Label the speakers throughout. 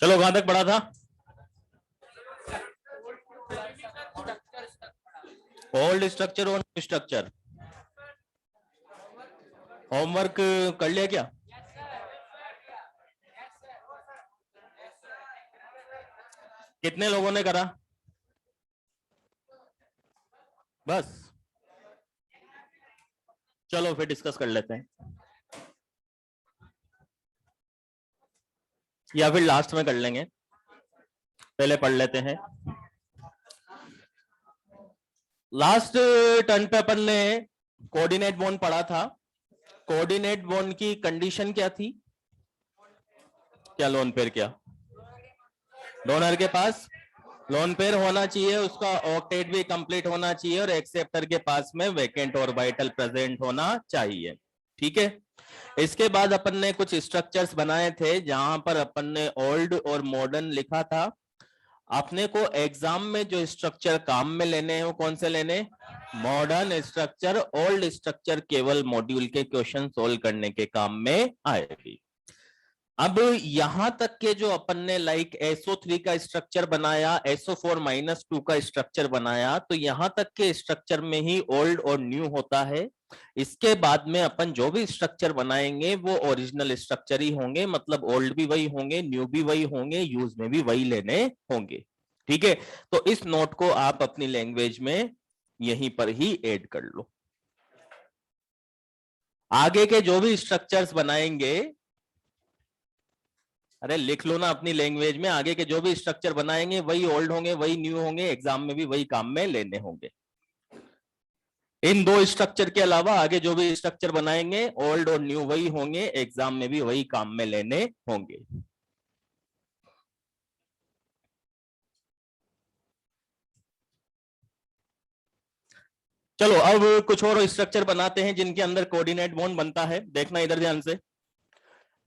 Speaker 1: चलो कहां तक पढ़ा था? ओल्ड स्ट्रक्चर और न्यू स्ट्रक्चर। होमवर्क कर लिया क्या? कितने लोगों ने करा? बस, चलो फिर डिस्कस कर लेते हैं, या फिर लास्ट में कर लेंगे, पहले पढ़ लेते हैं। लास्ट टर्न पे अपन ने कोऑर्डिनेट बॉन्ड पढ़ा था। कोऑर्डिनेट बॉन्ड की कंडीशन क्या थी? क्या लोन पेयर, क्या डोनर के पास लोन पेयर होना चाहिए, उसका ऑक्टेट भी कंप्लीट होना चाहिए और एक्सेप्टर के पास में वेकेंट और वाइटल प्रेजेंट होना चाहिए। ठीक है। इसके बाद अपन ने कुछ स्ट्रक्चर्स बनाए थे जहां पर अपन ने ओल्ड और मॉडर्न लिखा था। अपने को एग्जाम में जो स्ट्रक्चर काम में लेने हैं वो कौन से लेने? Modern structure. ओल्ड स्ट्रक्चर केवल मॉड्यूल के क्वेश्चन सोल्व करने के काम में आएगी। अब यहां तक के जो अपन ने लाइक SO3 का स्ट्रक्चर बनाया, SO4-2 का स्ट्रक्चर बनाया, तो यहां तक के स्ट्रक्चर में ही ओल्ड और न्यू होता है। इसके बाद में अपन जो भी स्ट्रक्चर बनाएंगे वो ओरिजिनल स्ट्रक्चर ही होंगे, मतलब ओल्ड भी वही होंगे, न्यू भी वही होंगे, यूज में भी वही लेने होंगे। ठीक है। तो इस नोट को आप अपनी लैंग्वेज में यहीं पर ही ऐड कर लो। आगे के जो भी स्ट्रक्चर्स बनाएंगे, अरे लिख लो ना अपनी लैंग्वेज में, आगे के जो भी स्ट्रक्चर बनाएंगे वही ओल्ड होंगे, वही न्यू होंगे, एग्जाम में भी वही काम में लेने होंगे। इन दो स्ट्रक्चर के अलावा आगे जो भी स्ट्रक्चर बनाएंगे ओल्ड और न्यू वही होंगे, एग्जाम में भी वही काम में लेने होंगे। चलो अब कुछ और स्ट्रक्चर बनाते हैं जिनके अंदर कोऑर्डिनेट बॉन्ड बनता है। देखना इधर ध्यान से।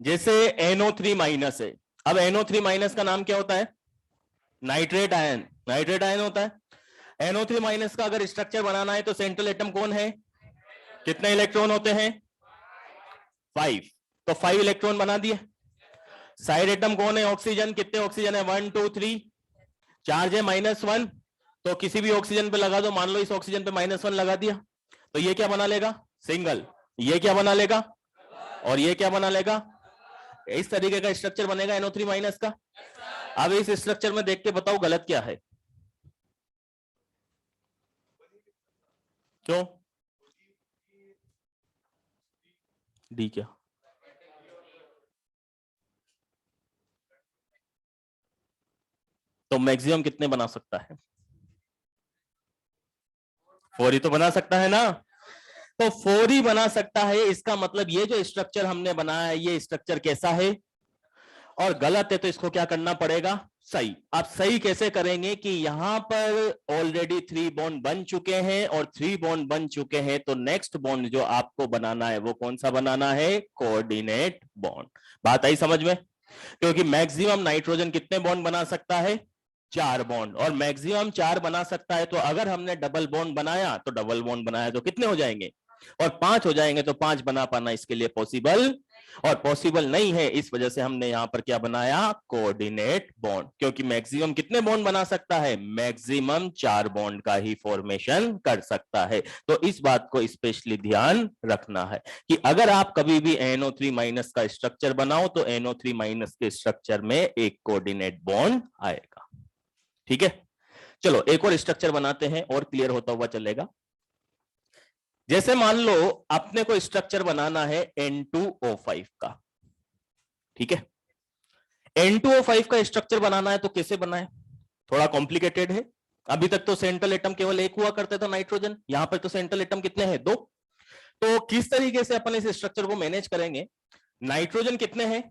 Speaker 1: जैसे NO3- है। अब NO3- का नाम क्या होता है? Nitrate ion. नाइट्रेट आयन होता है। NO3- का अगर स्ट्रक्चर बनाना है तो सेंट्रल एटम कौन है? कितने इलेक्ट्रॉन होते हैं? 5। तो 5 इलेक्ट्रॉन बना दिए। साइड एटम कौन है? ऑक्सीजन। कितने ऑक्सीजन है? 1 2 3। चार्ज है -1, तो किसी भी ऑक्सीजन पे लगा दो। मान लो इस ऑक्सीजन पे -1 लगा दिया, तो ये क्या बना लेगा? सिंगल। ये क्या बना लेगा? और ये क्या बना लेगा? इस तरीके का स्ट्रक्चर बनेगा NO3- का। अब इस स्ट्रक्चर में देख के बताओ गलत क्या है? क्यों? डी क्या? तो मैक्सिमम कितने बना सकता है? 4 ही तो बना सकता है ना। तो 4 ही बना सकता है, इसका मतलब ये जो स्ट्रक्चर हमने बनाया है ये स्ट्रक्चर कैसा है? और गलत है, तो इसको क्या करना पड़ेगा? सही। आप सही कैसे करेंगे कि यहां पर ऑलरेडी 3 बॉन्ड बन चुके हैं, और 3 बॉन्ड बन चुके हैं तो नेक्स्ट बॉन्ड जो आपको बनाना है वो कौन सा बनाना है? Coordinate bond. बात आई समझ में? क्योंकि मैक्सिमम नाइट्रोजन कितने बॉन्ड बना सकता है? 4 बॉन्ड। और मैक्सिमम 4 बना सकता है, तो अगर हमने डबल बॉन्ड बनाया तो डबल बॉन्ड बनाया तो कितने हो जाएंगे? और 5 हो जाएंगे। तो 5 बना पाना इसके लिए पॉसिबल और पॉसिबल नहीं है, इस वजह से हमने यहां पर क्या बनाया? Coordinate bond. क्योंकि मैक्सिमम कितने बॉन्ड बना सकता है? मैक्सिमम 4 बॉन्ड का ही फॉर्मेशन कर सकता है। तो इस बात को स्पेशली ध्यान रखना है कि अगर आप कभी भी NO3- का स्ट्रक्चर बनाओ तो NO3- के स्ट्रक्चर में एक कोऑर्डिनेट बॉन्ड आएगा। ठीक है। चलो एक और स्ट्रक्चर बनाते हैं और क्लियर होता हुआ चलेगा। जैसे मान लो अपने को स्ट्रक्चर बनाना है N2O5 का। ठीक है। N2O5 का स्ट्रक्चर बनाना है तो कैसे बनाए? थोड़ा कॉम्प्लिकेटेड है। अभी तक तो सेंट्रल एटम केवल एक हुआ करते थे नाइट्रोजन, यहां पर तो सेंट्रल एटम कितने हैं? 2। तो किस तरीके से अपन इस स्ट्रक्चर को मैनेज करेंगे? नाइट्रोजन कितने हैं?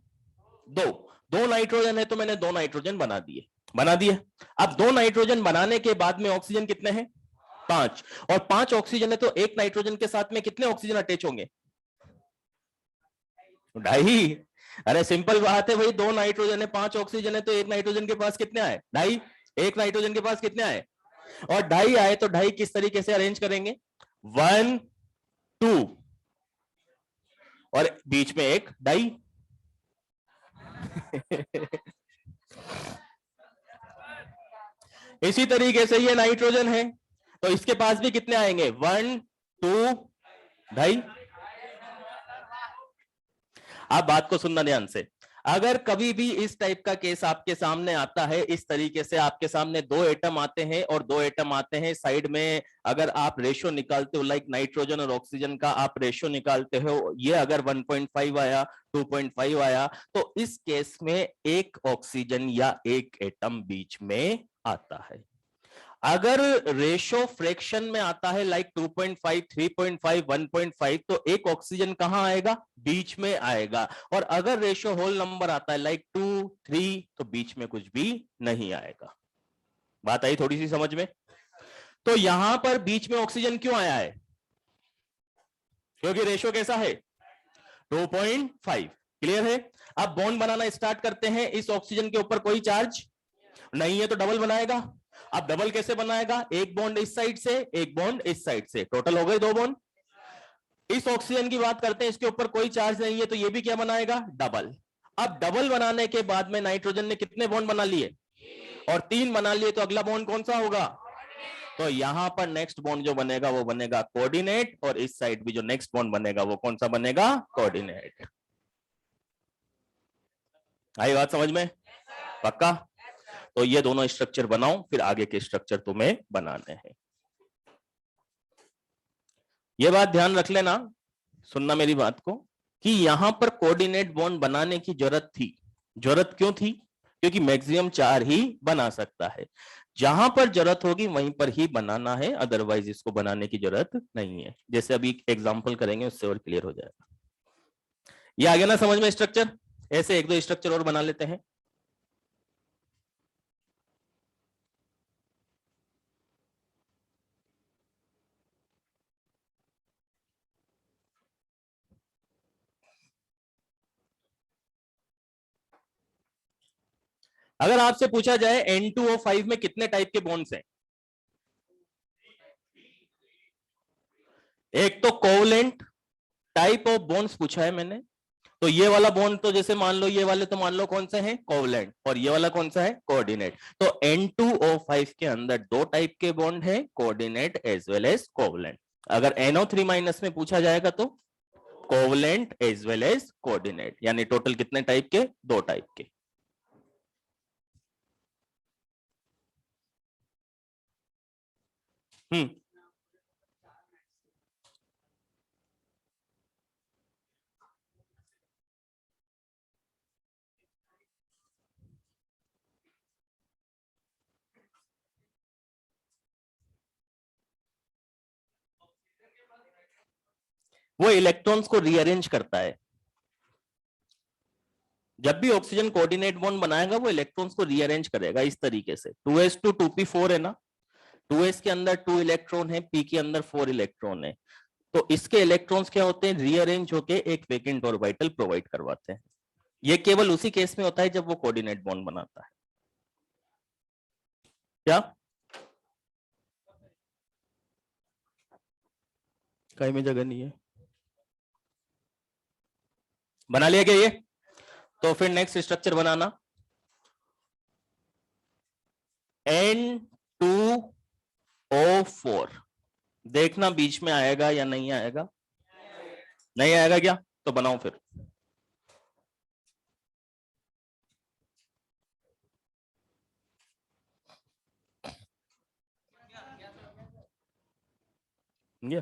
Speaker 1: 2। 2 नाइट्रोजन है तो मैंने 2 नाइट्रोजन बना दिए। अब 2 नाइट्रोजन बनाने के बाद में ऑक्सीजन कितने हैं? 5। और 5 ऑक्सीजन है तो एक नाइट्रोजन के साथ में कितने ऑक्सीजन अटैच होंगे? 2.5। अरे सिंपल बात है भाई, 2 नाइट्रोजन है 5 ऑक्सीजन है तो एक नाइट्रोजन के पास कितने आए? 2.5। एक नाइट्रोजन के पास कितने आए? और 2.5 आए तो 2.5 किस तरीके से अरेंज करेंगे? 1 2 और बीच में एक 2.5। इसी तरीके से ये नाइट्रोजन है, तो इसके पास भी कितने आएंगे, 1 2 2.5। आप बात को सुनना ध्यान से। अगर कभी भी इस टाइप का केस आपके सामने आता है, इस तरीके से आपके सामने दो एटम आते हैं और दो एटम आते हैं साइड में, अगर आप रेशियो निकालते हो, लाइक नाइट्रोजन और ऑक्सीजन का आप रेशियो निकालते हो, ये अगर 1.5 आया, 2.5 आया, तो इस केस में एक ऑक्सीजन या एक एटम बीच में आता है। अगर रेशो फ्रैक्शन में आता है लाइक 2.5, 3.5, 1.5, तो एक ऑक्सीजन कहां आएगा, बीच में आएगा। और अगर रेशो होल नंबर आता है लाइक 2, 3, तो बीच में कुछ भी नहीं आएगा। बात आई थोड़ी सी समझ में? तो यहां पर बीच में ऑक्सीजन क्यों आया है? क्योंकि रेशो कैसा है, 2.5। क्लियर है? अब बॉन्ड बनाना स्टार्ट करते हैं। इस ऑक्सीजन के ऊपर कोई चार्ज नहीं है तो डबल बनाएगा। अब डबल कैसे बनाएगा, एक बॉन्ड इस साइड से, एक बॉन्ड इस साइड से, टोटल हो गए 2 बॉन्ड। इस ऑक्सीजन की बात करते हैं, इसके ऊपर कोई चार्ज नहीं है तो ये भी क्या बनाएगा, डबल। अब डबल बनाने के बाद में नाइट्रोजन ने कितने बॉन्ड बना लिए, और 3 बना लिए, तो अगला बॉन्ड कौन सा होगा, तो यहां पर नेक्स्ट बॉन्ड जो बनेगा वो बनेगा कोऑर्डिनेट, और इस साइड भी जो नेक्स्ट बॉन्ड बनेगा वो कौन सा बनेगा, कोऑर्डिनेट। आई बात समझ में? पक्का? तो ये दोनों स्ट्रक्चर बनाओ, फिर आगे के स्ट्रक्चर तुम्हें बनाने हैं। ये बात ध्यान रख लेना, सुनना मेरी बात को, कि यहां पर कोऑर्डिनेट बॉन्ड बनाने की जरूरत थी। जरूरत क्यों थी? क्योंकि मैक्सिमम 4 ही बना सकता है। जहां पर जरूरत होगी वहीं पर ही बनाना है, अदरवाइज इसको बनाने की जरूरत नहीं है। जैसे अभी एग्जांपल करेंगे उससे और क्लियर हो जाएगा। ये आ गया ना समझ में स्ट्रक्चर? ऐसे एक दो स्ट्रक्चर और बना लेते हैं। अगर आपसे पूछा जाए N2O5 में कितने टाइप के बॉन्ड्स हैं? एक तो कोवलेंट टाइप ऑफ बॉन्ड्स पूछा है मैंने, तो ये वाला बॉन्ड तो जैसे मान लो, ये वाले तो मान लो कौन सा है, कोवलेंट, और ये वाला कौन सा है, कोऑर्डिनेट। तो N2O5 के अंदर 2 टाइप के बॉन्ड है, coordinate as well as covalent. अगर NO3 माइनस में पूछा जाएगा तो covalent as well as coordinate, यानी टोटल कितने टाइप के, 2 टाइप के। वो इलेक्ट्रॉन्स को रीअरेंज करता है। जब भी ऑक्सीजन कोऑर्डिनेट बॉन्ड बनाएगा वो इलेक्ट्रॉन्स को रीअरेंज करेगा इस तरीके से। 2s2 2p4 है ना, 2s के अंदर 2 इलेक्ट्रॉन है, p के अंदर 4 इलेक्ट्रॉन है, तो इसके इलेक्ट्रॉन्स क्या होते हैं, रीअरेंज होके एक वैकेंट ऑर्बिटल प्रोवाइड करवाते हैं। ये केवल उसी केस में होता है जब वो कोऑर्डिनेट बॉन्ड बनाता है। क्या कहीं में जगह नहीं है? बना लिया क्या ये? तो फिर नेक्स्ट स्ट्रक्चर बनाना, N2O4। देखना बीच में आएगा या नहीं आएगा। नहीं आएगा क्या? तो बनाओ फिर। या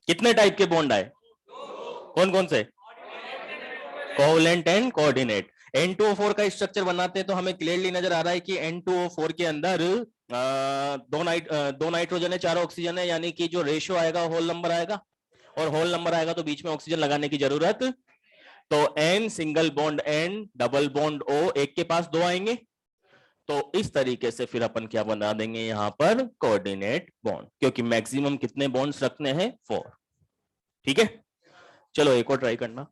Speaker 1: कितने टाइप के बॉन्ड आए, कौन कौन से, कोवलेंट एंड कोऑर्डिनेट। N2O4 का स्ट्रक्चर बनाते हैं तो हमें क्लियरली नजर आ रहा है कि N2O4 के अंदर दो नाइट्रोजन है, 4 ऑक्सीजन है, यानी कि जो रेशियो आएगा होल नंबर आएगा, और होल नंबर आएगा तो बीच में ऑक्सीजन लगाने की जरूरत। तो N single bond N, double bond O, एक के पास 2 आएंगे, तो इस तरीके से फिर अपन क्या बना देंगे यहां पर, कोऑर्डिनेट बॉन्ड, क्योंकि मैक्सिमम कितने बॉन्ड्स रखने हैं, 4। ठीक है, चलो एक और ट्राई करना,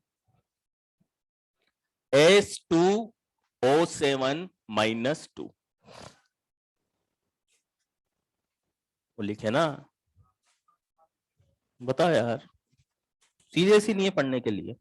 Speaker 1: S2O7-2, वो लिखे ना, बता यार, सीरियस ही नहीं है पढ़ने के लिए।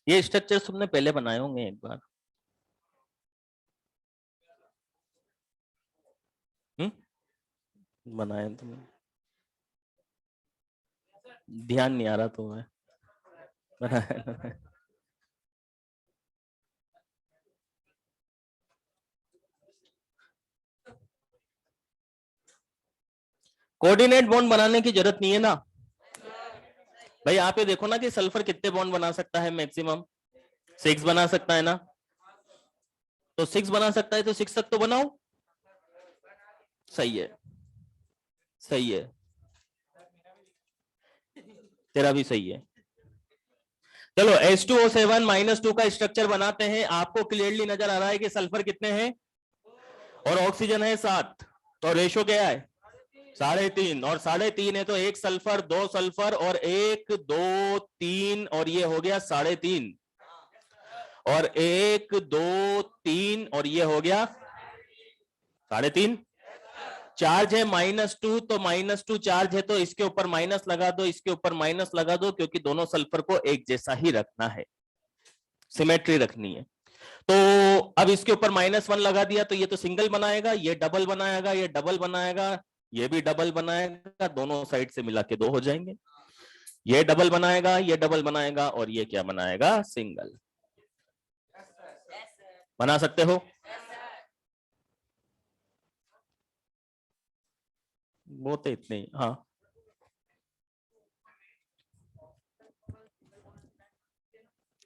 Speaker 1: ये स्ट्रक्चर तुमने पहले बनाए होंगे एक बार। बनाए तुमने, ध्यान नहीं आ रहा तुम्हें। बनाए। कोऑर्डिनेट बॉन्ड बनाने की जरूरत नहीं है ना भाई। आप ये देखो ना कि सल्फर कितने बॉन्ड बना सकता है मैक्सिमम, 6 बना सकता है ना। तो 6 बना सकता है तो 6 तक तो बनाओ। सही है, सही है, तेरा भी सही है। चलो H2O7 -2 का स्ट्रक्चर बनाते हैं। आपको क्लियरली नजर आ रहा है कि सल्फर कितने हैं और ऑक्सीजन है 7, तो रेशो क्या है 3.5। और 3.5 है तो एक सल्फर, 2 सल्फर और 1 2 3 और ये हो गया 3.5 और 1 2 3 और ये हो गया 3.5। चार्ज है -2 तो -2 चार्ज है तो इसके ऊपर माइनस लगा दो, इसके ऊपर माइनस लगा दो, क्योंकि दोनों सल्फर को एक जैसा ही रखना है, सिमेट्री रखनी है। तो अब इसके ऊपर -1 लगा दिया तो ये तो सिंगल बनाएगा, ये डबल बनाएगा, ये डबल बनाएगा, ये भी डबल बनाएगा, दोनों साइड से मिला के 2 हो जाएंगे। ये डबल बनाएगा, ये डबल बनाएगा और ये क्या बनाएगा सिंगल। बना सकते हो? वो तो इतने ही। हाँ,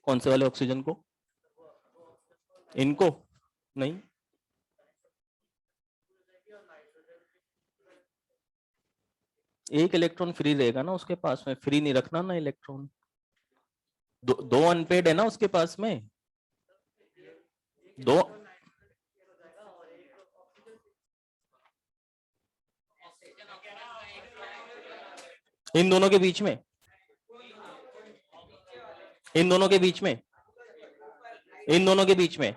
Speaker 1: कौन से वाले ऑक्सीजन को? इनको नहीं, एक इलेक्ट्रॉन फ्री रहेगा ना उसके पास में, फ्री नहीं रखना ना इलेक्ट्रॉन। दो अनपेड है ना उसके पास में, दो। इन दोनों के बीच में, इन दोनों के बीच में, इन दोनों के बीच में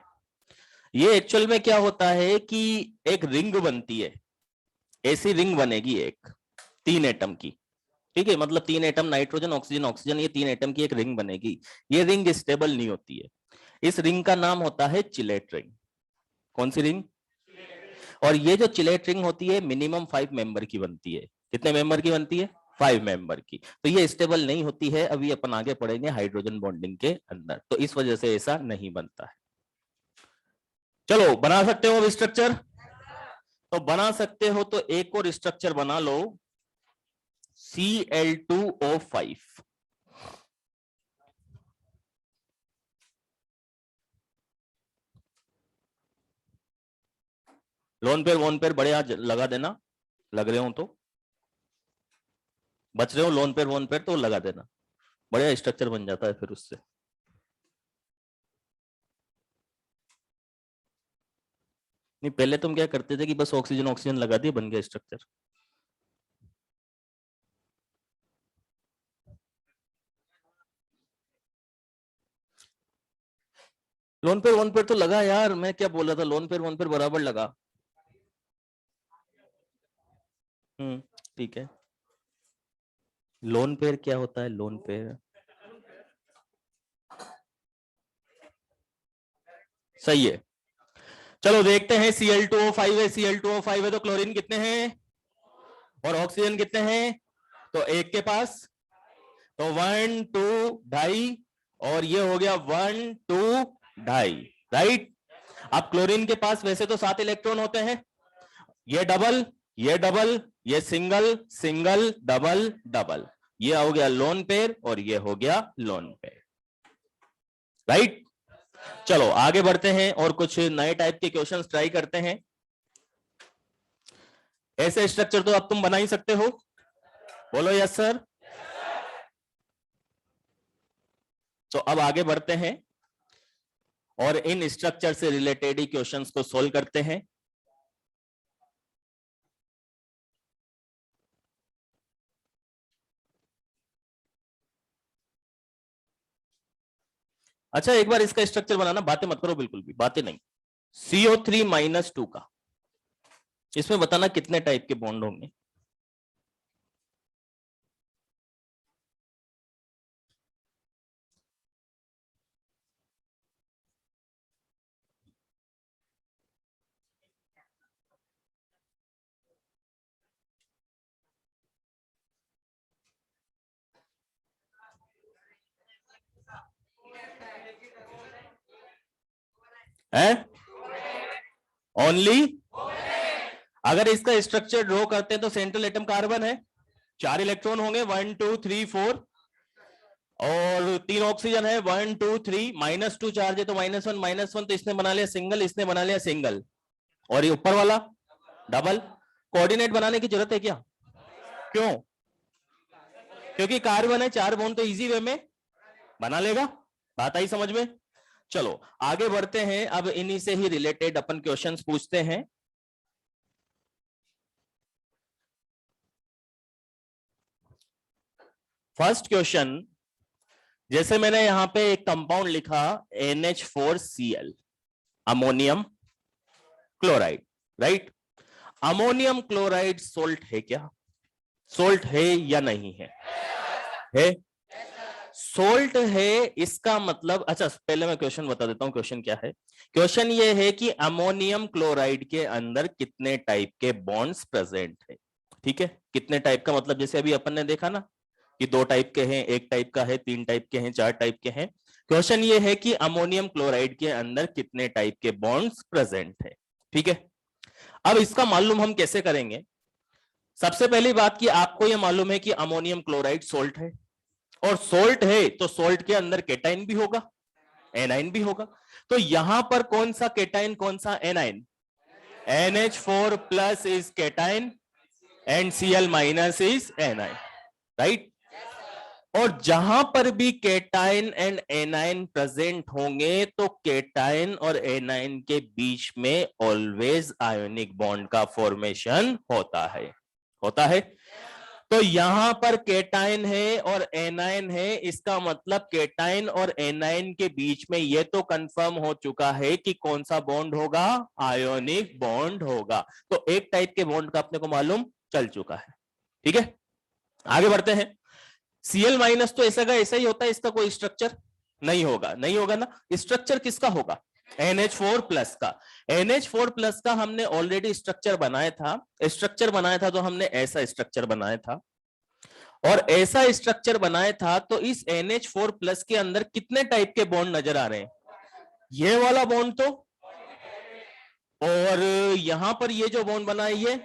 Speaker 1: ये एक्चुअल में क्या होता है कि एक रिंग बनती है, ऐसी रिंग बनेगी एक 3 एटम की। ठीक है, मतलब 3 एटम, नाइट्रोजन ऑक्सीजन ऑक्सीजन, ये 3 एटम की एक रिंग बनेगी। ये रिंग स्टेबल नहीं होती है, इस रिंग का नाम होता है चिलेट रिंग। कौन सी रिंग? और ये जो चिलेट रिंग होती है मिनिमम 5 मेंबर की बनती है। कितने मेंबर की बनती है? 5 मेंबर की। तो ये स्टेबल नहीं होती है, अभी अपन आगे पढ़ेंगे हाइड्रोजन बॉन्डिंग के अंदर, तो इस वजह से ऐसा नहीं बनता है। चलो बना सकते हो अब स्ट्रक्चर? तो बना सकते हो तो एक और स्ट्रक्चर बना लो, Cl2O5। लोन पेयर वोन पेयर बड़े आज लगा देना, लग रहे हो तो, बच रहे हो लोन पेयर वोन पेयर तो लगा देना, बढ़िया स्ट्रक्चर बन जाता है फिर उससे। नहीं, पहले तुम क्या करते थे कि बस ऑक्सीजन ऑक्सीजन लगा दिए, बन गया structure. Lone pair one pair तो लगा यार, मैं क्या बोल रहा था, लोन पेयर वन पेयर बराबर लगा। ठीक है। लोन पेयर क्या होता है? लोन पेयर सही है। चलो देखते हैं, Cl2O5 है, Cl2O5 है तो क्लोरीन कितने हैं और ऑक्सीजन कितने हैं? तो एक के पास, तो 1 2 ढाई और ये हो गया 1 2 ढाई, राइट। अब क्लोरीन के पास वैसे तो 7 इलेक्ट्रॉन होते हैं, ये डबल, ये डबल, ये सिंगल सिंगल डबल डबल, ये हो गया लोन पेयर और ये हो गया लोन पेयर, राइट। चलो आगे बढ़ते हैं और कुछ नए टाइप के क्वेश्चंस ट्राई करते हैं। ऐसे स्ट्रक्चर तो अब तुम बना ही सकते हो, बोलो यस सर। तो अब आगे बढ़ते हैं और इन स्ट्रक्चर से रिलेटेड ही क्वेश्चंस को सोल्व करते हैं। अच्छा एक बार इसका स्ट्रक्चर बनाना, बातें मत करो, बिल्कुल भी बातें नहीं। CO3 - 2 का, इसमें बताना कितने टाइप के बॉन्ड होंगे। है ओनली। अगर इसका स्ट्रक्चर ड्रॉ करते हैं तो सेंट्रल एटम कार्बन है, 4 इलेक्ट्रॉन होंगे, 1 2 3 4, और 3 ऑक्सीजन है, 1 2 3, -2 चार्ज है तो -1 तो इसने बना लिया सिंगल, इसने बना लिया सिंगल, और ये ऊपर वाला डबल। कोऑर्डिनेट बनाने की जरूरत है क्या? क्यों? क्योंकि कार्बन है, 4 बॉन्ड तो इजी वे में बना लेगा। बात आई समझ में? चलो आगे बढ़ते हैं, अब इन्हीं से ही रिलेटेड अपन क्वेश्चंस पूछते हैं। फर्स्ट क्वेश्चन, जैसे मैंने यहां पे एक कंपाउंड लिखा NH4Cl, ammonium chloride, right? Ammonium chloride salt है क्या? सोल्ट है या नहीं है? है, सोल्ट है। इसका मतलब, अच्छा पहले मैं क्वेश्चन बता देता हूं, क्वेश्चन क्या है। क्वेश्चन ये है कि अमोनियम क्लोराइड के अंदर कितने टाइप के बॉन्ड्स प्रेजेंट है। ठीक है, कितने टाइप का मतलब, जैसे अभी अपन ने देखा ना कि 2 टाइप के हैं, 1 टाइप का है, 3 टाइप के हैं, 4 टाइप के हैं। क्वेश्चन ये है कि अमोनियम क्लोराइड के अंदर कितने टाइप के बॉन्ड्स प्रेजेंट है। ठीक है, अब इसका मालूम हम कैसे करेंगे? सबसे पहली बात कि आपको यह मालूम है कि अमोनियम क्लोराइड सोल्ट है, और सोल्ट है तो सोल्ट के अंदर केटाइन भी होगा, एनाइन भी होगा। तो यहां पर कौन सा केटाइन, कौन सा A9? NH4 plus is cation and Cl minus is A9, right? और जहां पर भी केटाइन एंड एनाइन प्रेजेंट होंगे तो केटाइन और एनाइन के बीच में ऑलवेज आयोनिक बॉन्ड का फॉर्मेशन होता है, होता है। तो यहां पर केटाइन है और एनाइन है, इसका मतलब केटाइन और एनाइन के बीच में यह तो कंफर्म हो चुका है कि कौन सा बॉन्ड होगा, आयोनिक बॉन्ड होगा। तो एक टाइप के बॉन्ड का अपने को मालूम चल चुका है। ठीक है, आगे बढ़ते हैं। Cl माइनस तो ऐसा का ऐसा ही होता है, इसका कोई स्ट्रक्चर नहीं होगा, नहीं होगा ना। स्ट्रक्चर किसका होगा? NH4 प्लस का। NH4 प्लस का हमने ऑलरेडी स्ट्रक्चर बनाया था, स्ट्रक्चर बनाया था तो हमने ऐसा स्ट्रक्चर बनाया था, और ऐसा स्ट्रक्चर बनाया था तो इस NH4 प्लस के अंदर कितने टाइप के बॉन्ड नजर आ रहे हैं? ये वाला बॉन्ड तो, और यहां पर ये जो बॉन्ड बना है ये।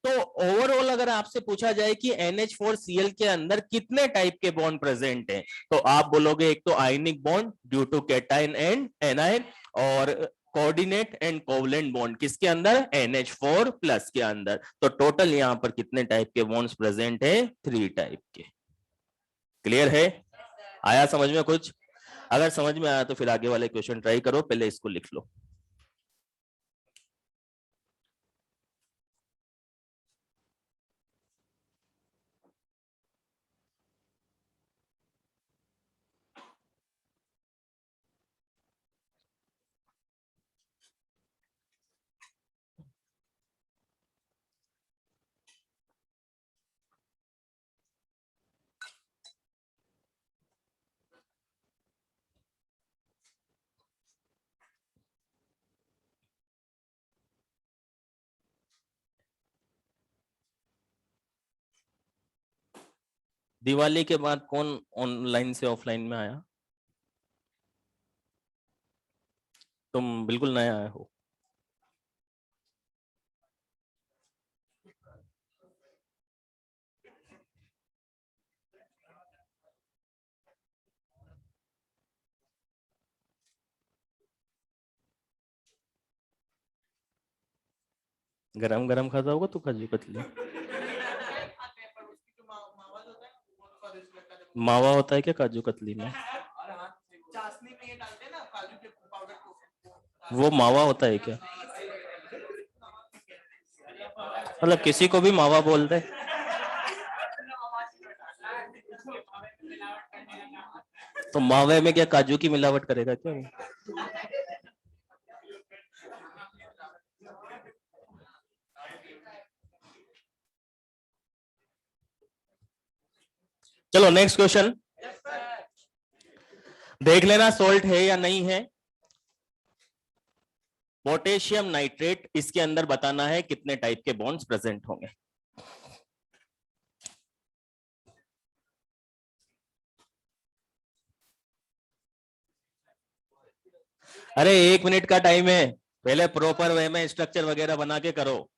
Speaker 1: तो ओवरऑल अगर आपसे पूछा जाए कि NH4Cl के अंदर कितने टाइप के बॉन्ड प्रेजेंट हैं, तो आप बोलोगे एक तो ionic bond due to cation and anion, और कोऑर्डिनेट एंड कोवलेंट बॉन्ड किसके अंदर? NH4 प्लस के अंदर। तो टोटल यहां पर कितने टाइप के बॉन्ड्स प्रेजेंट है? 3 टाइप के। क्लियर है? आया समझ में कुछ? अगर समझ में आया तो फिर आगे वाले क्वेश्चन ट्राई करो, पहले इसको लिख लो। दिवाली के बाद कौन ऑनलाइन से ऑफलाइन में आया? तुम बिल्कुल नया आए हो। गरम गरम खाता होगा तो काजू कतली। मावा होता है क्या काजू कतली में? वो मावा होता है क्या? मतलब किसी को भी मावा बोल दे? तो मावे में क्या काजू की मिलावट करेगा क्या वो? चलो नेक्स्ट क्वेश्चन देख लेना, सोल्ट है या नहीं है। पोटेशियम नाइट्रेट, इसके अंदर बताना है कितने टाइप के बॉन्ड्स प्रेजेंट होंगे। अरे 1 मिनट का टाइम है, पहले प्रॉपर वे में स्ट्रक्चर वगैरह बना के करो।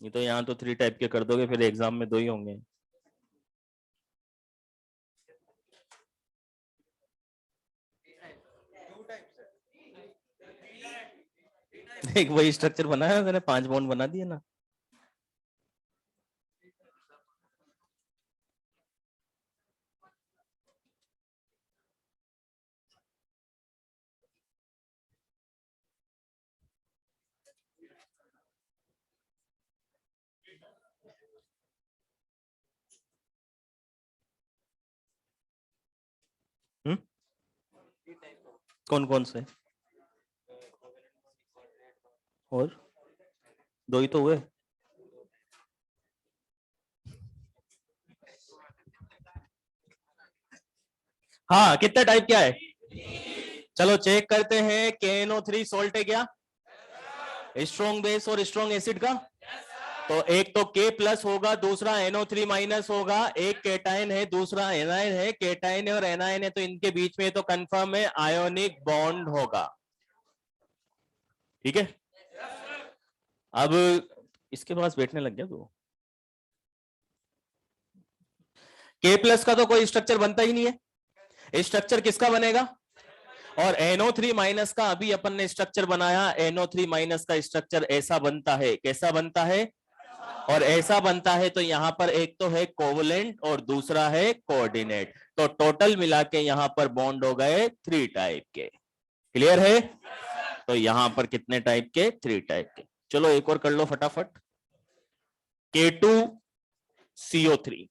Speaker 1: ये तो यहाँ तो 3 टाइप के कर दोगे, फिर एग्जाम में 2 ही होंगे। एक वही स्ट्रक्चर बनाया मैंने, 5 बॉन्ड बना दिए ना। कौन कौन से? और 2 ही तो हुए। हाँ, कितने टाइप क्या है? चलो चेक करते हैं। KNO3 सॉल्ट है क्या? स्ट्रॉन्ग बेस और स्ट्रॉन्ग एसिड का। तो एक तो K प्लस होगा, दूसरा NO3 माइनस होगा, एक केटाइन है दूसरा एनाइन है, केटाइन है और एनाइन है, तो इनके बीच में तो कंफर्म है आयोनिक बॉन्ड होगा। ठीक है, अब इसके पास बैठने लग गया तो। K प्लस का तो कोई स्ट्रक्चर बनता ही नहीं है, स्ट्रक्चर किसका बनेगा? और NO3 माइनस का अभी अपन ने स्ट्रक्चर बनाया, NO3 माइनस का स्ट्रक्चर ऐसा बनता है। कैसा बनता है? और ऐसा बनता है तो यहां पर एक तो है कोवलेंट और दूसरा है कोऑर्डिनेट, तो टोटल मिला के यहां पर बॉन्ड हो गए 3 टाइप के। क्लियर है? तो यहां पर कितने टाइप के? 3 टाइप के। चलो एक और कर लो फटाफट। K2CO3।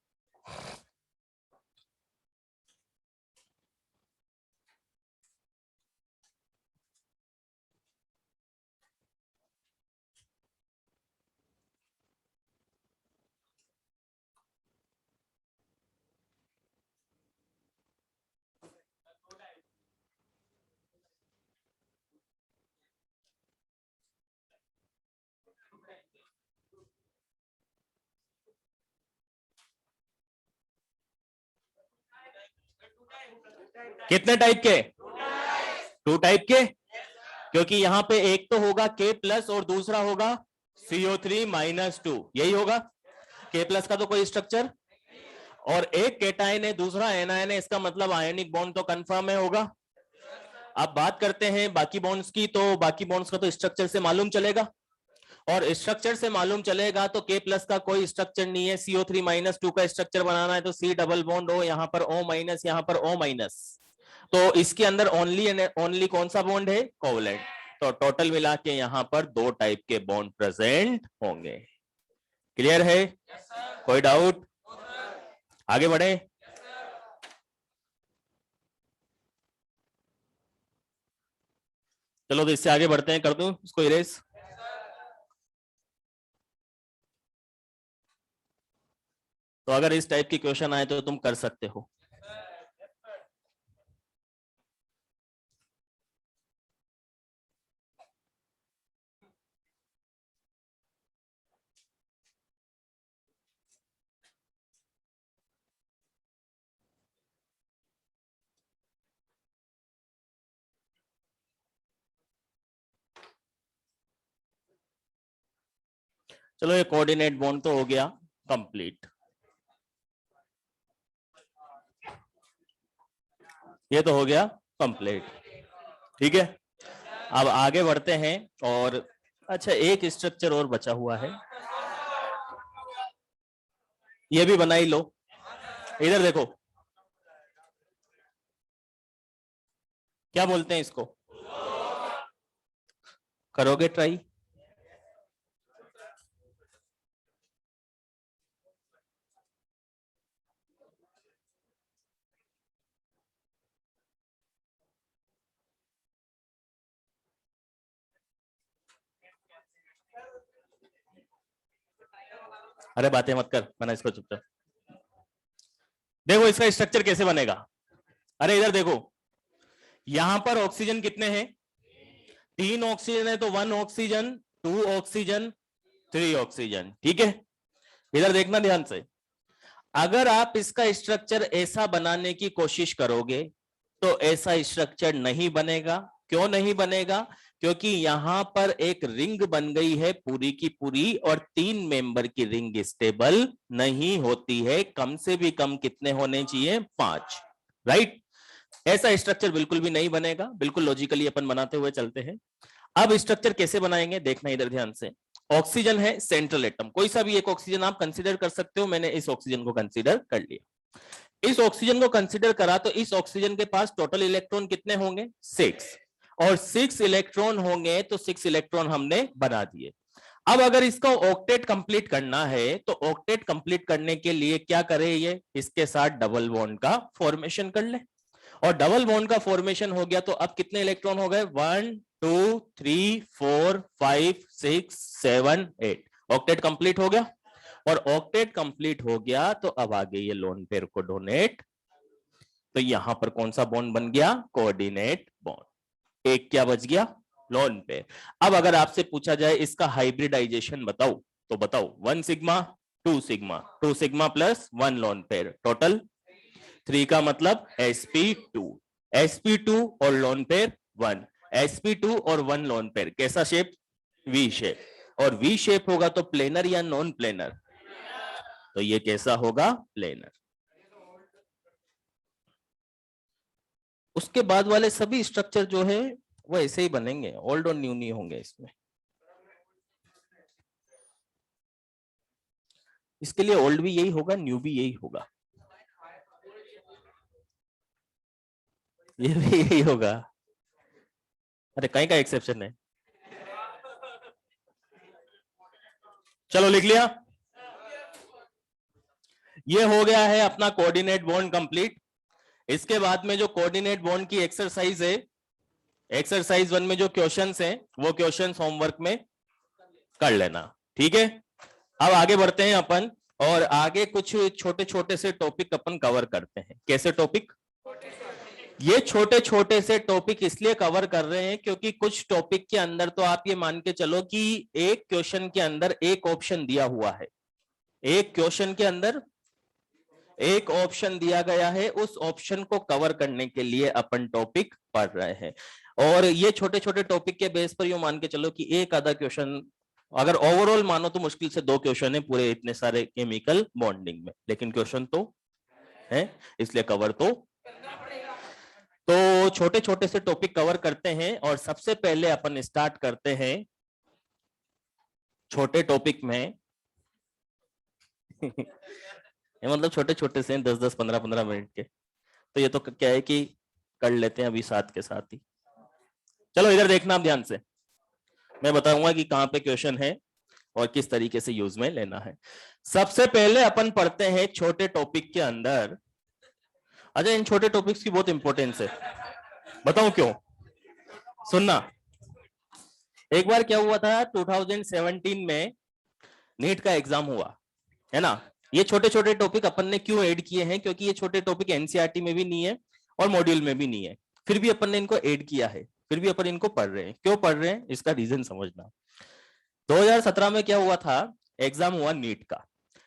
Speaker 1: कितने टाइप के? 2 टाइप के, क्योंकि यहां पे एक तो होगा K प्लस और दूसरा होगा CO3 माइनस 2, यही होगा। K प्लस का तो कोई स्ट्रक्चर, और एक केटाइन है दूसरा एनायन है, इसका मतलब आयनिक बॉन्ड तो कंफर्म है होगा। अब बात करते हैं बाकी बॉन्ड्स की, तो बाकी बॉन्ड्स का तो स्ट्रक्चर से मालूम चलेगा, और स्ट्रक्चर से मालूम चलेगा तो K प्लस का कोई स्ट्रक्चर नहीं है, CO3 माइनस 2 का स्ट्रक्चर बनाना है तो C डबल बॉन्ड हो, यहां पर O माइनस, यहां पर O माइनस, तो इसके अंदर ओनली कौन सा बॉन्ड है? कोवलेंट। तो टोटल मिला के यहां पर 2 टाइप के बॉन्ड प्रेजेंट होंगे। क्लियर है? कोई डाउट? आगे बढ़े। चलो तो इससे आगे बढ़ते हैं, कर दूं इसको इरेज। तो अगर इस टाइप की क्वेश्चन आए तो तुम कर सकते हो। चलो ये कोऑर्डिनेट बॉन्ड तो हो गया कंप्लीट, ये तो हो गया कंप्लीट। ठीक है, अब आगे बढ़ते हैं। और अच्छा, एक स्ट्रक्चर और बचा हुआ है, ये भी बना ही लो। इधर देखो, क्या बोलते हैं इसको? करोगे ट्राई? अरे बातें मत कर, मैंने इसको चुपचाप। देखो इसका स्ट्रक्चर कैसे बनेगा। अरे इधर देखो, यहां पर ऑक्सीजन कितने हैं? 3 ऑक्सीजन है, तो 1 ऑक्सीजन, 2 ऑक्सीजन, 3 ऑक्सीजन। ठीक है, इधर देखना ध्यान से। अगर आप इसका स्ट्रक्चर ऐसा बनाने की कोशिश करोगे तो ऐसा स्ट्रक्चर नहीं बनेगा। क्यों नहीं बनेगा? क्योंकि यहां पर एक रिंग बन गई है पूरी की पूरी, और 3 मेंबर की रिंग स्टेबल नहीं होती है। कम से भी कम कितने होने चाहिए? 5। राइट? ऐसा स्ट्रक्चर बिल्कुल भी नहीं बनेगा। बिल्कुल लॉजिकली अपन बनाते हुए चलते हैं। अब स्ट्रक्चर कैसे बनाएंगे देखना इधर ध्यान से। ऑक्सीजन है सेंट्रल एटम, कोई सा भी एक ऑक्सीजन आप कंसीडर कर सकते हो। मैंने इस ऑक्सीजन को कंसीडर कर लिया। इस ऑक्सीजन को कंसीडर करा तो इस ऑक्सीजन के पास टोटल इलेक्ट्रॉन कितने होंगे? 6। और 6 इलेक्ट्रॉन होंगे तो 6 इलेक्ट्रॉन हमने बना दिए। अब अगर इसका ऑक्टेट कंप्लीट करना है तो ऑक्टेट कंप्लीट करने के लिए क्या करे? ये इसके साथ डबल बॉन्ड का फॉर्मेशन कर ले, और डबल बॉन्ड का फॉर्मेशन हो गया तो अब कितने इलेक्ट्रॉन हो गए? 1 2 3 4 5 6 7 8। ऑक्टेट कंप्लीट हो गया, और ऑक्टेट कंप्लीट हो गया तो अब आगे ये लोन पेयर को डोनेट। तो यहां पर कौन सा बॉन्ड बन गया? Coordinate bond. एक क्या बच गया? Lone pair. अब अगर आपसे पूछा जाए इसका हाइब्रिडाइजेशन बताओ, तो बताओ 1 sigma 2 sigma, 2 sigma plus 1 lone pair, total 3 का मतलब sp2। sp2 और लोन पेयर 1, sp2 और 1 लोन पेयर कैसा शेप? V shape. और वी शेप होगा तो प्लेनर या नॉन प्लेनर? तो ये कैसा होगा? प्लेनर। उसके बाद वाले सभी स्ट्रक्चर जो है वो ऐसे ही बनेंगे, ओल्ड और न्यू नहीं होंगे इसमें। इसके लिए ओल्ड भी यही होगा, न्यू भी यही होगा, ये भी यही होगा। अरे कहीं का एक्सेप्शन है? चलो लिख लिया। ये हो गया है अपना कोऑर्डिनेट बॉन्ड कंप्लीट। इसके बाद में जो कोऑर्डिनेट बॉन्ड की एक्सरसाइज है, एक्सरसाइज 1 में जो क्वेश्चंस हैं वो क्वेश्चंस होमवर्क में कर लेना। ठीक है, अब आगे बढ़ते हैं अपन, और आगे कुछ छोटे छोटे से टॉपिक अपन कवर करते हैं। कैसे टॉपिक? ये छोटे छोटे से टॉपिक इसलिए कवर कर रहे हैं क्योंकि कुछ टॉपिक के अंदर तो आप ये मान के चलो कि एक क्वेश्चन के अंदर एक ऑप्शन दिया हुआ है, एक क्वेश्चन के अंदर एक ऑप्शन दिया गया है, उस ऑप्शन को कवर करने के लिए अपन टॉपिक पढ़ रहे हैं। और ये छोटे छोटे टॉपिक के बेस पर यूं मान के चलो कि एक आधा क्वेश्चन, अगर ओवरऑल मानो तो मुश्किल से 2 क्वेश्चन है पूरे इतने सारे केमिकल बॉन्डिंग में, लेकिन क्वेश्चन तो है इसलिए कवर तो छोटे छोटे से टॉपिक कवर करते हैं। और सबसे पहले अपन स्टार्ट करते हैं छोटे टॉपिक में ये मतलब छोटे छोटे से 10-10 15-15 मिनट के, तो ये तो क्या है कि कर लेते हैं अभी साथ के साथ ही। चलो इधर देखना आप ध्यान से, मैं बताऊंगा कि कहां पे क्वेश्चन है और किस तरीके से यूज में लेना है। सबसे पहले अपन पढ़ते हैं छोटे टॉपिक के अंदर। अच्छा, इन छोटे टॉपिक्स की बहुत इंपॉर्टेंस है, बताऊं क्यों? सुनना, एक बार क्या हुआ था 2017 में नीट का एग्जाम हुआ है ना। ये छोटे छोटे टॉपिक अपन ने क्यों ऐड किए हैं? क्योंकि ये छोटे टॉपिक एनसीईआरटी में भी नहीं है और मॉड्यूल में भी नहीं है, फिर भी अपन ने इनको ऐड किया है, फिर भी अपन इनको पढ़ रहे हैं। क्यों पढ़ रहे हैं इसका रीजन समझना। 2017 में क्या हुआ था? एग्जाम हुआ नीट का।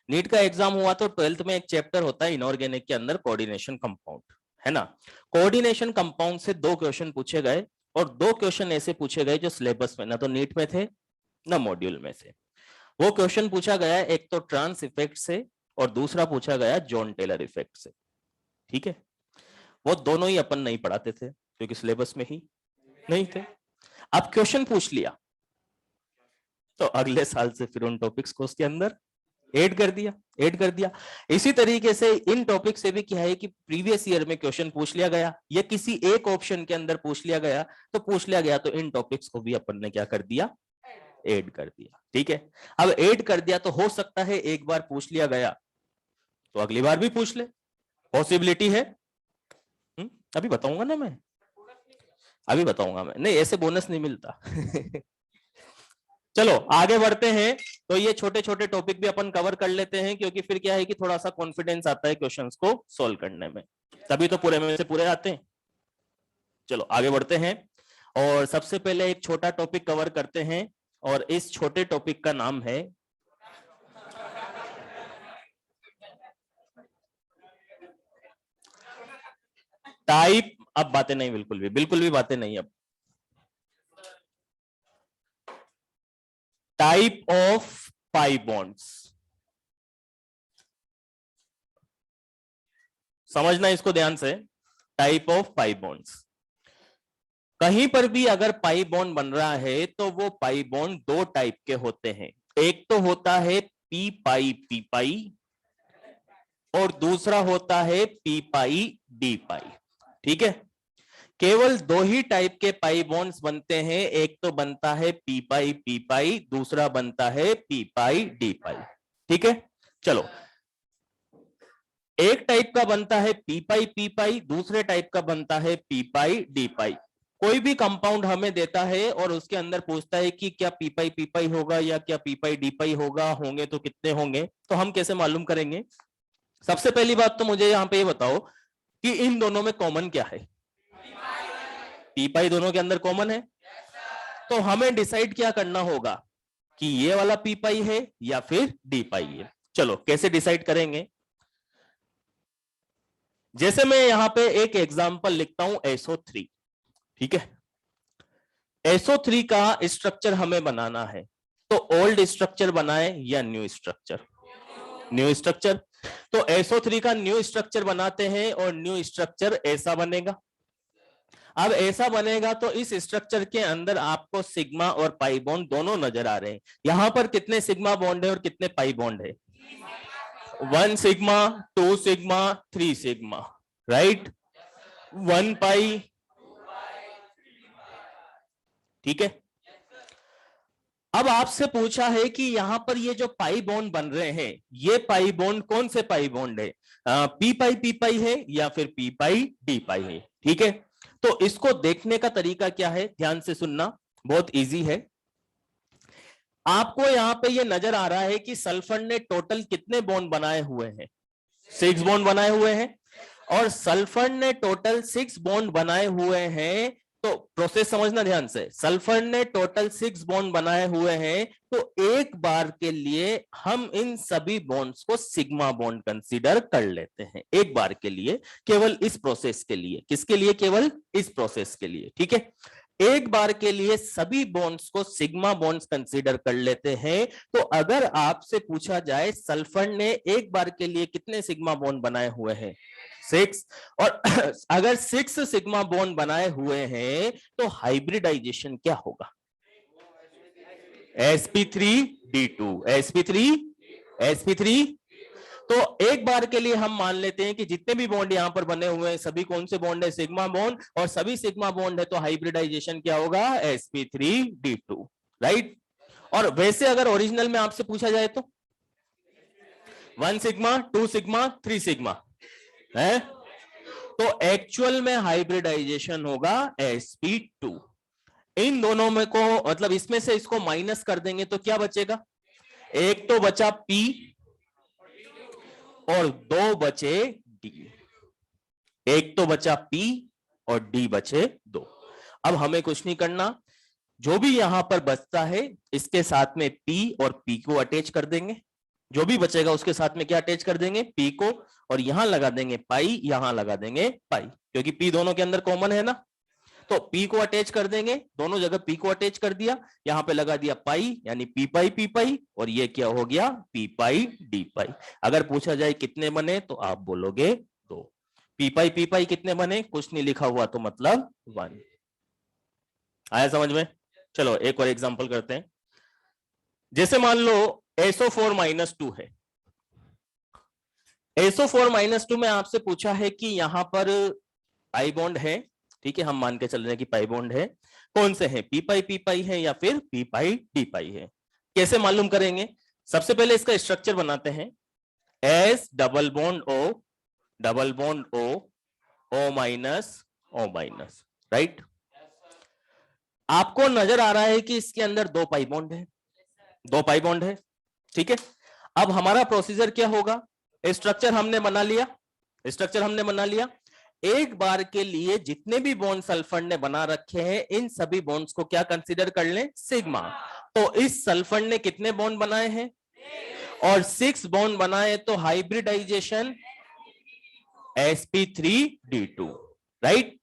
Speaker 1: नीट का एग्जाम हुआ तो 12th में एक चैप्टर होता है इनऑर्गेनिक के अंदर, कोऑर्डिनेशन कंपाउंड, है ना। कोऑर्डिनेशन कंपाउंड से 2 क्वेश्चन पूछे गए, और 2 क्वेश्चन ऐसे पूछे गए जो सिलेबस में ना तो नीट में थे ना मॉड्यूल में थे। वो क्वेश्चन पूछा गया एक तो ट्रांस इफेक्ट से, और दूसरा पूछा गया जॉन टेलर इफेक्ट से। ठीक है, वो दोनों ही अपन नहीं पढ़ाते थे क्योंकि सिलेबस में ही नहीं थे। अब क्वेश्चन पूछ लिया तो अगले साल से फिर उन टॉपिक्स को उसके अंदर ऐड कर दिया। इसी तरीके से इन टॉपिक से भी क्या है कि प्रीवियस ईयर में क्वेश्चन पूछ लिया गया या किसी एक ऑप्शन के अंदर पूछ लिया गया, तो इन टॉपिक्स को भी अपन ने क्या कर दिया? ऐड कर दिया। ठीक है, अब ऐड कर दिया तो हो सकता है एक बार पूछ लिया गया तो अगली बार भी पूछ ले, पॉसिबिलिटी है। अभी बताऊंगा ना मैं, अभी बताऊंगा मैं, नहीं ऐसे बोनस नहीं मिलता। चलो आगे बढ़ते हैं। तो ये छोटे छोटे टॉपिक भी अपन कवर कर लेते हैं क्योंकि फिर क्या है कि थोड़ा सा कॉन्फिडेंस आता है क्वेश्चंस को सॉल्व करने में, तभी तो पूरे में से पूरे आते हैं। चलो आगे बढ़ते हैं, और सबसे पहले एक छोटा टॉपिक कवर करते हैं और इस छोटे टॉपिक का नाम है टाइप। अब बातें नहीं, बिल्कुल भी बातें नहीं। अब टाइप ऑफ पाई बॉन्ड्स, समझना इसको ध्यान से। टाइप ऑफ पाई बॉन्ड्स, कहीं पर भी अगर पाई बॉन्ड बन रहा है तो वो पाई बॉन्ड दो टाइप के होते हैं। एक तो होता है पी पाई और दूसरा होता है पी पाई डी पाई। ठीक है, केवल दो ही टाइप के पाई बॉन्ड्स बनते हैं। एक तो बनता है पी पाई, दूसरा बनता है पी पाई डी पाई। ठीक है, चलो, एक टाइप का बनता है पी पाई, दूसरे टाइप का बनता है पी पाई डी पाई। कोई भी कंपाउंड हमें देता है और उसके अंदर पूछता है कि क्या पी पाई होगा या क्या पी पाई डी पाई होगा, होंगे तो कितने होंगे, तो हम कैसे मालूम करेंगे? सबसे पहली बात तो मुझे यहां पे ये बताओ कि इन दोनों में कॉमन क्या है? पी पाई दोनों के अंदर कॉमन है। तो हमें डिसाइड क्या करना होगा कि ये वाला पी पाई है या फिर डी पाई है। चलो, कैसे डिसाइड करेंगे? जैसे मैं यहां पे एक एग्जांपल लिखता हूं, SO3। ठीक है, SO3 का स्ट्रक्चर हमें बनाना है, तो ओल्ड स्ट्रक्चर बनाए या न्यू स्ट्रक्चर? New structure. तो SO3 का न्यू स्ट्रक्चर बनाते हैं और न्यू स्ट्रक्चर ऐसा बनेगा। अब ऐसा बनेगा तो इस स्ट्रक्चर के अंदर आपको सिग्मा और पाई बॉन्ड दोनों नजर आ रहे हैं। यहां पर कितने सिग्मा बॉन्ड है और कितने पाई बॉन्ड है? 1 सिग्मा, 2 सिग्मा, 3 सिग्मा, राइट। 1 पाई। ठीक है, अब आपसे पूछा है कि यहां पर ये जो पाई बॉन्ड बन रहे हैं, ये पाई बॉन्ड कौन से पाई बॉन्ड है? पी पाई है या फिर पी पाई डी पाई है? ठीक है, तो इसको देखने का तरीका क्या है, ध्यान से सुनना, बहुत इजी है। आपको यहां पे ये नजर आ रहा है कि सल्फर ने टोटल कितने बॉन्ड बनाए हुए हैं? 6 बॉन्ड बनाए हुए हैं। और सल्फर ने टोटल 6 बॉन्ड बनाए हुए हैं, तो प्रोसेस समझना ध्यान से। सल्फर ने टोटल 6 बॉन्ड बनाए हुए हैं, तो एक बार के लिए हम इन सभी बॉन्ड्स को सिग्मा बॉन्ड कंसीडर कर लेते हैं। एक बार के लिए, केवल इस प्रोसेस के लिए। किसके लिए? केवल इस प्रोसेस के लिए। ठीक है, एक बार के लिए सभी बॉन्ड्स को सिग्मा बॉन्ड्स कंसीडर कर लेते हैं। तो अगर आपसे पूछा जाए सल्फर ने एक बार के लिए कितने सिग्मा बॉन्ड बनाए हुए हैं? 6। और अगर 6 सिग्मा बॉन्ड बनाए हुए हैं तो हाइब्रिडाइजेशन क्या होगा? sp3d2, sp3। तो एक बार के लिए हम मान लेते हैं कि जितने भी बॉन्ड यहां पर बने हुए हैं सभी कौन से बॉन्ड है? Sigma bond. और सभी सिग्मा बॉन्ड है तो हाइब्रिडाइजेशन क्या होगा? sp3d2, right. और वैसे अगर ओरिजिनल में आपसे पूछा जाए तो 1 सिग्मा, 2 सिग्मा, 3 सिग्मा है, तो एक्चुअल में हाइब्रिडाइजेशन होगा sp2। इन दोनों में को मतलब इसमें से इसको माइनस कर देंगे तो क्या बचेगा? एक तो बचा P और 2 बचे D। एक तो बचा P और D बचे 2। अब हमें कुछ नहीं करना, जो भी यहां पर बचता है इसके साथ में P और P को अटैच कर देंगे। जो भी बचेगा उसके साथ में क्या अटैच कर देंगे? P को। और यहां लगा देंगे पाई, यहां लगा देंगे पाई, क्योंकि P दोनों के अंदर कॉमन है ना। तो P को अटैच कर देंगे, दोनों जगह P को अटैच कर दिया, यहां पे लगा दिया पाई, यानी P पाई, और ये क्या हो गया? P पाई D पाई। अगर पूछा जाए कितने बने तो आप बोलोगे 2। P पाई कितने बने? कुछ नहीं लिखा हुआ तो मतलब 1। आया समझ में? चलो एक और एग्जांपल करते हैं। जैसे मान लो SO4-2 है। SO4-2 में आपसे पूछा है कि यहां पर पाई बॉन्ड है। ठीक है, हम मान के चल रहे हैं कि पाई बॉन्ड है। कौन से हैं? P पाई है या फिर P पाई D पाई है? कैसे मालूम करेंगे? सबसे पहले इसका स्ट्रक्चर बनाते हैं। S double bond O, O minus, right. आपको नजर आ रहा है कि इसके अंदर 2 पाई बॉन्ड है, 2 पाई बॉन्ड है। ठीक है, अब हमारा प्रोसीजर क्या होगा? स्ट्रक्चर हमने बना लिया। एक बार के लिए जितने भी बॉन्ड सल्फर ने बना रखे हैं इन सभी बॉन्ड्स को क्या कंसीडर कर लें? सिग्मा। तो इस सल्फर ने कितने बॉन्ड बनाए हैं? और 6 बॉन्ड बनाए, तो हाइब्रिडाइजेशन sp3d2, राइट?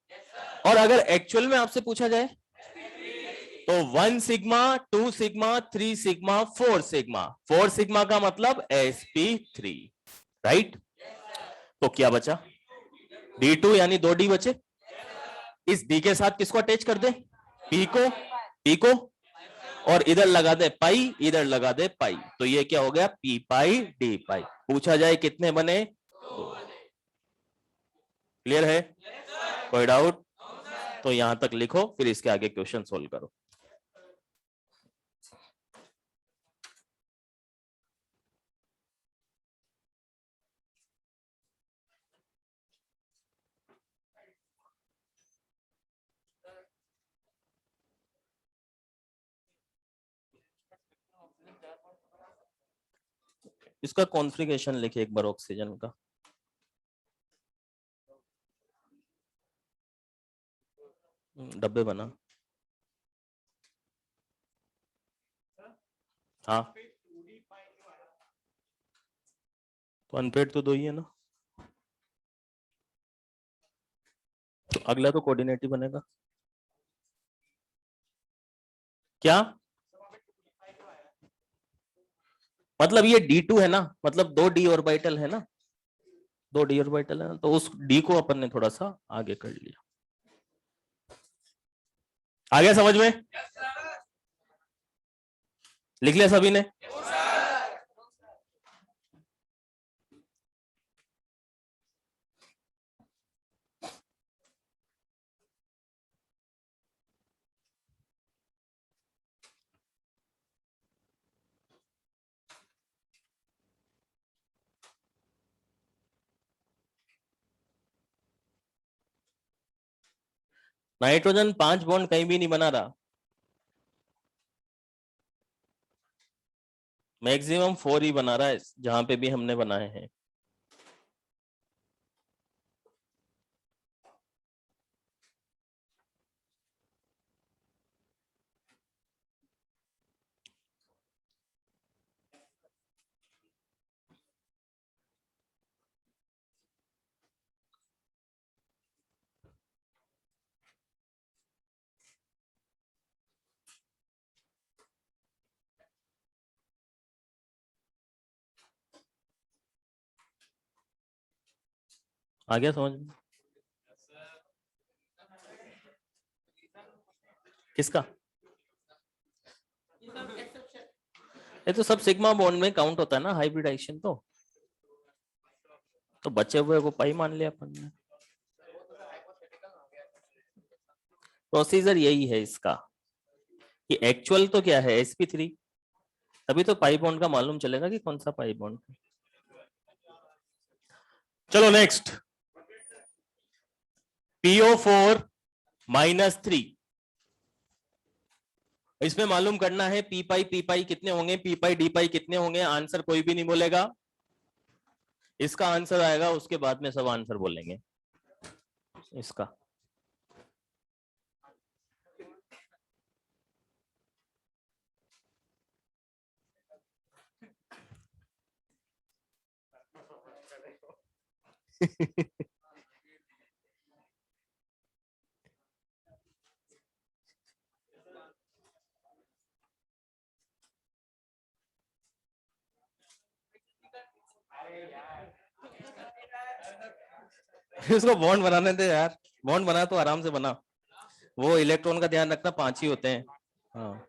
Speaker 1: और अगर एक्चुअल में आपसे पूछा जाए तो 1 sigma, 2 sigma, 3 sigma, 4 sigma, 4 sigma का मतलब sp3, राइट? तो क्या बचा? d2, यानी 2d बचे। इस d के साथ किसको अटैच कर दे? p को, और इधर लगा दे पाई, इधर लगा दे पाई, तो ये क्या हो गया? p पाई d पाई। पूछा जाए कितने बने? 2। क्लियर है? कोई डाउट? तो यहां तक लिखो, फिर इसके आगे क्वेश्चन सोल्व करो। इसका कॉन्फ़िगरेशन लिखे एक बार ऑक्सीजन का। डब्बे बना। हाँ, तो अनपेड तो 2 ही है ना, तो अगला तो कोऑर्डिनेट ही बनेगा। क्या मतलब? ये D2 है ना, मतलब 2 d ऑर्बिटल है ना, 2 d ऑर्बिटल है ना, तो उस d को अपन ने थोड़ा सा आगे कर लिया। आ गया समझ में? लिख लिया सभी ने? नाइट्रोजन 5 बॉन्ड कहीं भी नहीं बना रहा, मैक्सिमम 4 ही बना रहा है जहां पे भी हमने बनाए हैं। आ गया समझ में? किसका? ये तो सब सिग्मा बॉन्ड में काउंट होता है ना हाइब्रिडाइजेशन, तो बचे हुए को पाई मान लिया अपन ने। प्रोसीजर यही है इसका कि एक्चुअल तो क्या है? sp3, तभी तो पाई बॉन्ड का मालूम चलेगा कि कौन सा पाई बॉन्ड। चलो नेक्स्ट, PO4 -3, इसमें मालूम करना है पी पाई कितने होंगे, पी पाई डी पाई कितने होंगे। आंसर कोई भी नहीं बोलेगा, इसका आंसर आएगा उसके बाद में सब आंसर बोलेंगे इसका। इसको बॉन्ड बनाने दे यार, बॉन्ड बना तो आराम से बना। वो इलेक्ट्रॉन का ध्यान रखना, 5 ही होते हैं। हाँ,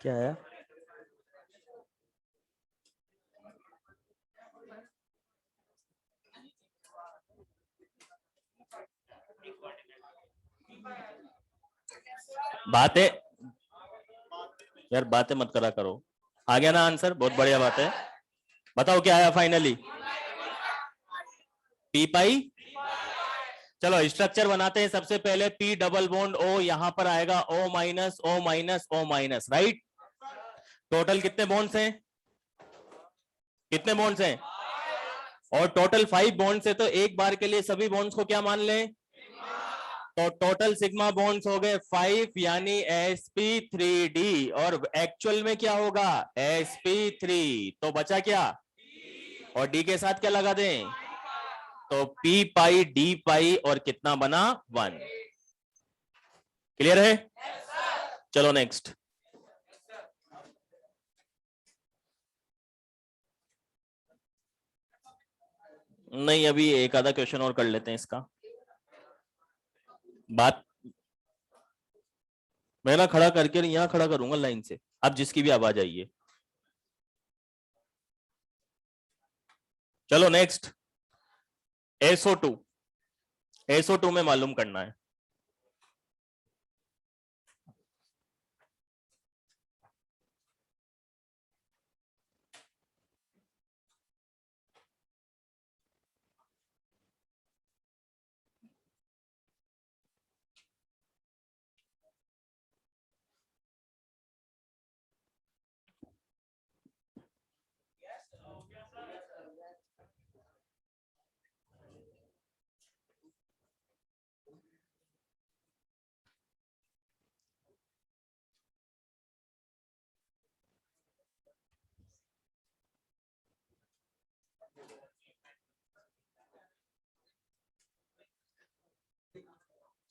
Speaker 1: क्या है? बातें यार, बातें मत करा करो। आ गया ना आंसर? बहुत बढ़िया बात है। बताओ क्या आया फाइनली? पी पाई। चलो स्ट्रक्चर बनाते हैं। सबसे पहले P डबल बॉन्ड O, यहां पर आएगा O minus O minus O minus, right? Total कितने बॉन्ड्स हैं? कितने बॉन्ड्स हैं? और टोटल 5 बॉन्ड्स है, तो एक बार के लिए सभी बॉन्ड्स को क्या मान लें? तो टोटल सिग्मा बॉन्ड्स हो गए 5, यानी sp3d। और एक्चुअल में क्या होगा? sp3। तो बचा क्या? और d के साथ क्या लगा दें? तो p पाई d पाई, और कितना बना? 1। क्लियर है? चलो नेक्स्ट। नहीं, अभी एक आधा क्वेश्चन और कर लेते हैं इसका। बात मैं ना खड़ा करके यहां खड़ा करूंगा लाइन से, आप जिसकी भी आवाज आइए। चलो नेक्स्ट। SO2। SO2 में मालूम करना है।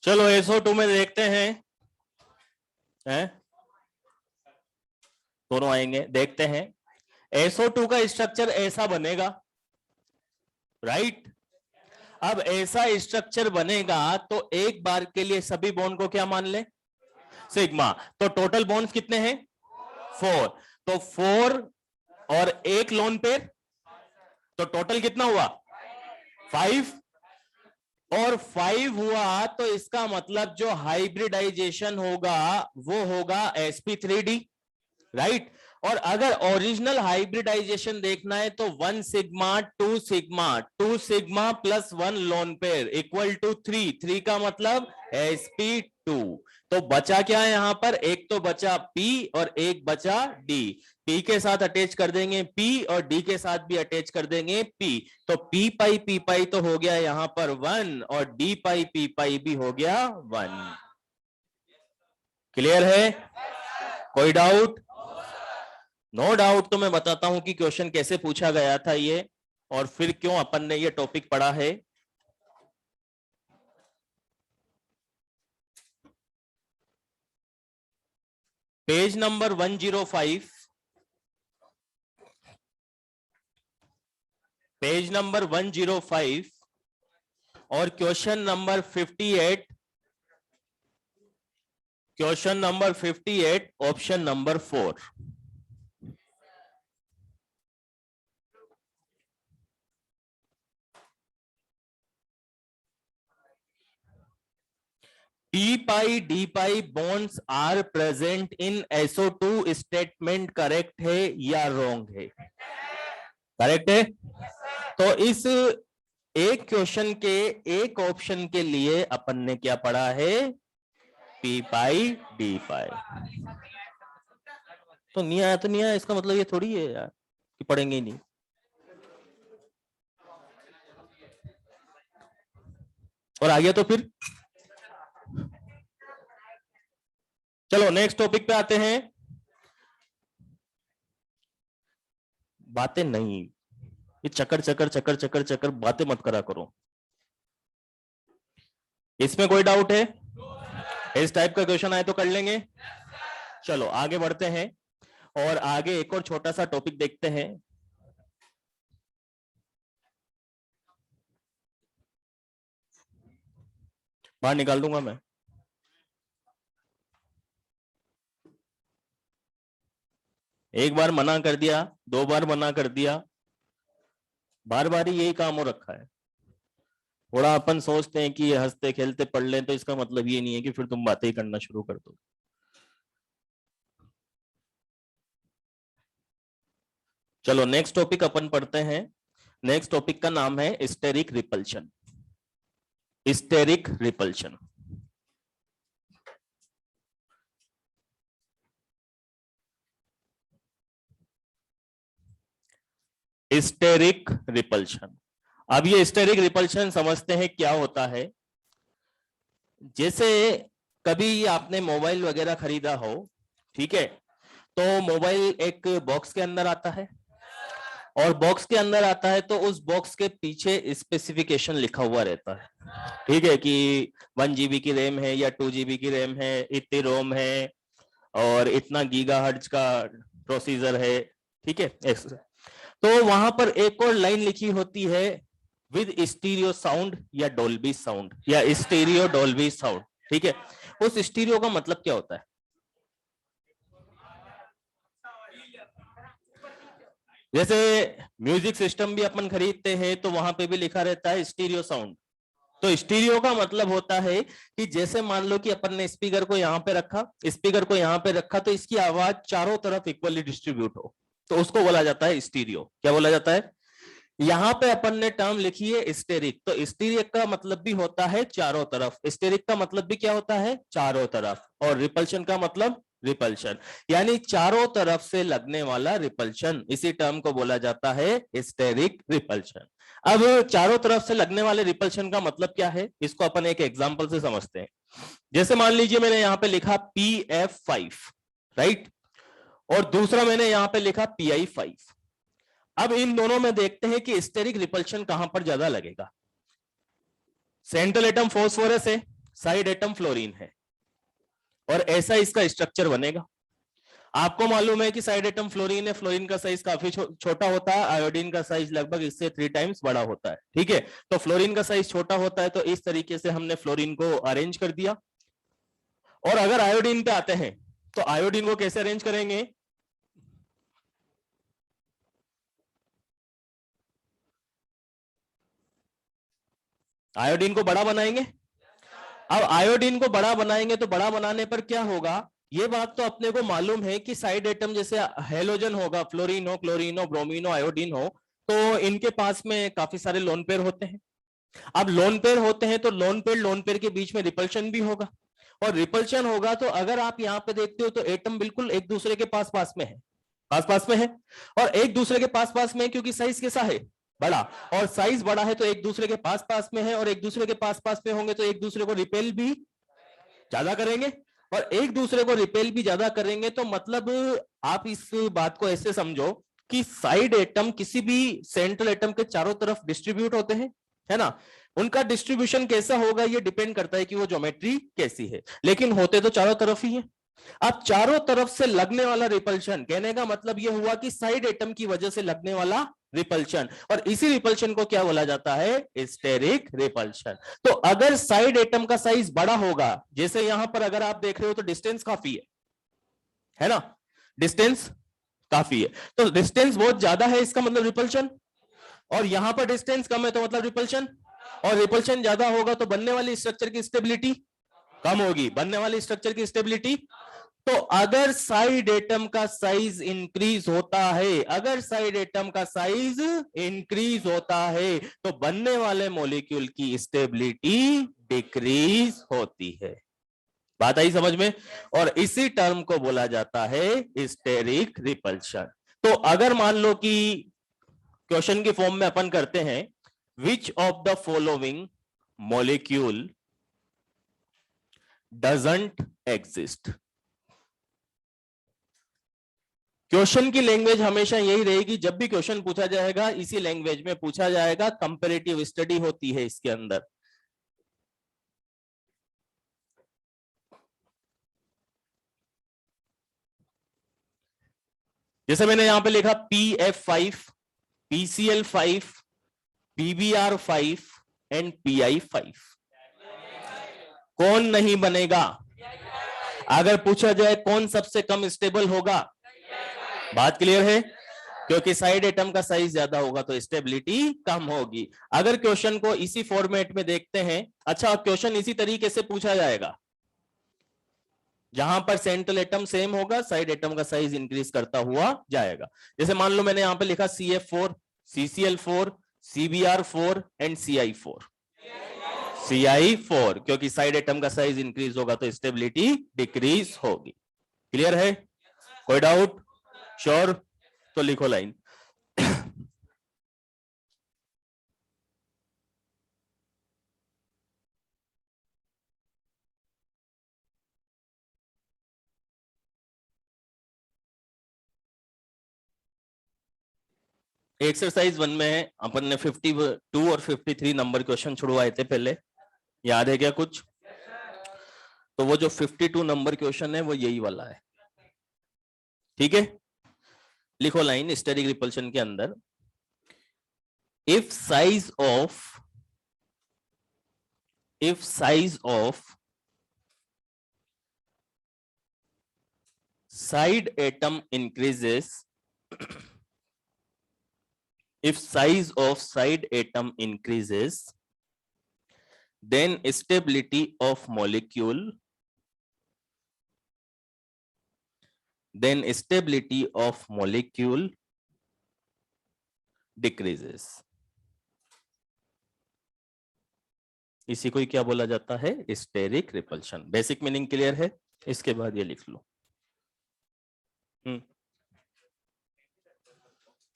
Speaker 1: चलो SO2 में देखते हैं दोनों आएंगे, देखते हैं। SO2 का स्ट्रक्चर ऐसा बनेगा, राइट? अब ऐसा स्ट्रक्चर बनेगा तो एक बार के लिए सभी बॉन्ड को क्या मान ले? सिग्मा। तो टोटल बॉन्ड्स कितने हैं? 4। तो 4 और एक लोन पेयर, तो टोटल कितना हुआ? 5। और 5 हुआ, तो इसका मतलब जो हाइब्रिडाइजेशन होगा वो होगा sp3d, राइट? और अगर ओरिजिनल हाइब्रिडाइजेशन देखना है तो 1 sigma 2 sigma 2 sigma plus 1 lone pair equal to 3। 3 का मतलब sp2। तो बचा क्या है यहां पर? एक तो बचा p और एक बचा d। p के साथ अटैच कर देंगे p, और d के साथ भी अटैच कर देंगे p। तो p पाई तो हो गया यहां पर 1, और d पाई p पाई भी हो गया 1। क्लियर है? कोई डाउट? No doubt. तो मैं बताता हूं कि क्वेश्चन कैसे पूछा गया था ये, और फिर क्यों अपन ने ये टॉपिक पढ़ा है। पेज नंबर 105, पेज नंबर 105 और question number 58, question number 58 option number 4। p pi d pi bonds are present in SO2 statement correct है या रॉन्ग है? करेक्ट है। तो इस एक क्वेश्चन के एक ऑप्शन के लिए अपन ने क्या पढ़ा है? p पाई d पाई। तो नहीं आया तो नहीं आया, इसका मतलब ये थोड़ी है यार कि पढ़ेंगे ही नहीं। और आ गया तो फिर चलो नेक्स्ट टॉपिक पे आते हैं। बातें नहीं, ये चक्कर चक्कर चक्कर चक्कर चक्कर बातें मत करा करो। इसमें कोई डाउट है? इस टाइप का क्वेश्चन आए तो कर लेंगे। चलो आगे बढ़ते हैं, और आगे एक और छोटा सा टॉपिक देखते हैं। बाहर निकाल दूंगा मैं। एक बार मना कर दिया, 2 बार मना कर दिया, बार बार ही यही काम हो रखा है। थोड़ा अपन सोचते हैं कि ये हंसते खेलते पढ़ लें, तो इसका मतलब ये नहीं है कि फिर तुम बातें ही करना शुरू कर दो। चलो नेक्स्ट टॉपिक अपन पढ़ते हैं। नेक्स्ट टॉपिक का नाम है steric repulsion. Steric repulsion. Steric repulsion. अब ये स्टेरिक रिपल्शन समझते हैं क्या होता है। जैसे कभी आपने मोबाइल वगैरह खरीदा हो, ठीक है, तो मोबाइल एक बॉक्स के अंदर आता है, और बॉक्स के अंदर आता है तो उस बॉक्स के पीछे स्पेसिफिकेशन लिखा हुआ रहता है, ठीक है, कि 1 GB की रैम है या 2 GB की रैम है, इतनी रोम है और इतना गीगाहर्ट्ज का प्रोसीजर है, ठीक है। तो वहां पर एक और लाइन लिखी होती है विद स्टीरियो साउंड या डोल्बी साउंड या स्टीरियो डोल्बी साउंड, ठीक है। उस स्टीरियो का मतलब क्या होता है? जैसे म्यूजिक सिस्टम भी अपन खरीदते हैं तो वहां पे भी लिखा रहता है स्टीरियो साउंड। तो स्टीरियो का मतलब होता है कि जैसे मान लो कि अपन ने स्पीकर को यहां पे रखा, स्पीकर को यहां पे रखा, तो इसकी आवाज चारों तरफ इक्वली डिस्ट्रीब्यूट हो, तो उसको बोला जाता है स्टीरियो। क्या बोला जाता है? यहां पे अपन ने टर्म लिखी है स्टेरिक, तो स्टेरिक का मतलब भी होता है चारों तरफ, स्टेरिक का मतलब भी क्या होता है? चारों तरफ। और रिपल्शन का मतलब रिपल्शन, यानी चारों तरफ से लगने वाला रिपल्शन, इसी टर्म को बोला जाता है स्टेरिक रिपल्शन। अब चारों तरफ से लगने वाले रिपल्शन का मतलब क्या है, इसको अपन एक एग्जांपल से समझते हैं। जैसे मान लीजिए मैंने यहां पे लिखा PF5, राइट, और दूसरा मैंने यहां पे लिखा PI5। अब इन दोनों में देखते हैं कि स्टेरिक रिपल्शन कहां पर ज्यादा लगेगा। सेंट्रल एटम फॉस्फोरस है, साइड एटम फ्लोरीन है, और ऐसा इसका स्ट्रक्चर बनेगा। आपको मालूम है कि साइड एटम फ्लोरीन है, फ्लोरीन का साइज काफी छोटा होता है, आयोडीन का साइज लगभग इससे 3 टाइम्स बड़ा होता है, ठीक है। तो फ्लोरीन का साइज छोटा होता है, तो इस तरीके से हमने फ्लोरीन को अरेंज कर दिया। और अगर आयोडीन पे आते हैं तो आयोडीन को कैसे अरेंज करेंगे? आयोडीन को बड़ा बनाएंगे। अब आयोडीन को बड़ा बनाएंगे तो बड़ा बनाने पर क्या होगा, ये बात तो अपने को मालूम है कि साइड एटम जैसे हेलोजन होगा, फ्लोरीन हो, क्लोरीन हो, ब्रोमीन हो, आयोडीन हो, तो इनके पास में काफी सारे लोन पेयर होते हैं। अब लोन पेयर होते हैं तो लोन पेयर के बीच में रिपल्शन भी होगा, और रिपल्शन होगा तो अगर आप यहां पे देखते हो तो एटम बिल्कुल एक दूसरे के पास पास में है, पास पास में है, और एक दूसरे के पास पास में क्योंकि साइज कैसा है? बड़ा, और साइज बड़ा है तो एक दूसरे के पास पास में है, और एक दूसरे के पास पास में होंगे तो एक दूसरे को रिपेल भी ज्यादा करेंगे, और एक दूसरे को रिपेल भी ज्यादा करेंगे। तो मतलब आप इस बात को ऐसे समझो कि साइड एटम किसी भी सेंट्रल एटम के चारों तरफ डिस्ट्रीब्यूट होते हैं, है ना। उनका डिस्ट्रीब्यूशन कैसा होगा ये डिपेंड करता है कि वो ज्योमेट्री कैसी है, लेकिन होते तो चारों तरफ ही है। अब चारों तरफ से लगने वाला रिपल्शन, कहने का मतलब यह हुआ कि साइड एटम की वजह से लगने वाला रिपल्शन, और इसी रिपल्शन को क्या बोला जाता है? Steric repulsion. तो अगर साइड एटम का साइज बड़ा होगा, जैसे यहां पर अगर आप देख रहे हो तो डिस्टेंस काफी है ना, डिस्टेंस काफी है, तो डिस्टेंस बहुत ज्यादा है, इसका मतलब रिपल्शन, और यहां पर डिस्टेंस कम है तो मतलब रिपल्शन, और रिपल्शन ज्यादा होगा तो बनने वाली स्ट्रक्चर की स्टेबिलिटी कम होगी, बनने वाली स्ट्रक्चर की स्टेबिलिटी। तो अगर साइड एटम का साइज इंक्रीज होता है, अगर साइड एटम का साइज इंक्रीज होता है तो बनने वाले मॉलिक्यूल की स्टेबिलिटी डिक्रीज होती है। बात आई समझ में? और इसी टर्म को बोला जाता है स्टेरिक रिपल्शन। तो अगर मान लो कि क्वेश्चन के फॉर्म में अपन करते हैं, विच of the following molecule doesn't exist. Question की लैंग्वेज हमेशा यही रहेगी, जब भी क्वेश्चन पूछा जाएगा इसी लैंग्वेज में पूछा जाएगा, कंपैरेटिव स्टडी होती है इसके अंदर। जैसे मैंने यहां पे लिखा PF5, PCl5, PBr5 and PI5। कौन नहीं बनेगा? अगर पूछा जाए कौन सबसे कम स्टेबल होगा, बात क्लियर है, क्योंकि साइड एटम का साइज ज्यादा होगा तो स्टेबिलिटी कम होगी। अगर क्वेश्चन को इसी फॉर्मेट में देखते हैं, अच्छा क्वेश्चन इसी तरीके से पूछा जाएगा, जहां पर सेंट्रल एटम सेम होगा, साइड एटम का साइज इंक्रीज करता हुआ जाएगा। जैसे मान लो मैंने यहां पे लिखा CF4, CCl4, CBr4 and CI4। CI4 क्योंकि साइड एटम का साइज इंक्रीज होगा तो स्टेबिलिटी डिक्रीज होगी। क्लियर है? कोई डाउट? श्योर? तो लिखो लाइन। एक्सरसाइज 1 में अपन ने 52 और 53 नंबर क्वेश्चन छुड़वाए थे पहले, याद है क्या कुछ? तो वो जो 52 नंबर क्वेश्चन है वो यही वाला है, ठीक है। लिखो लाइन स्टेरिक रिपल्शन के अंदर, if size of side atom increases, if size of side atom increases, then stability of molecule decreases. इसी को ही क्या बोला जाता है? Steric repulsion. Basic meaning clear है? इसके बाद ये लिख लो।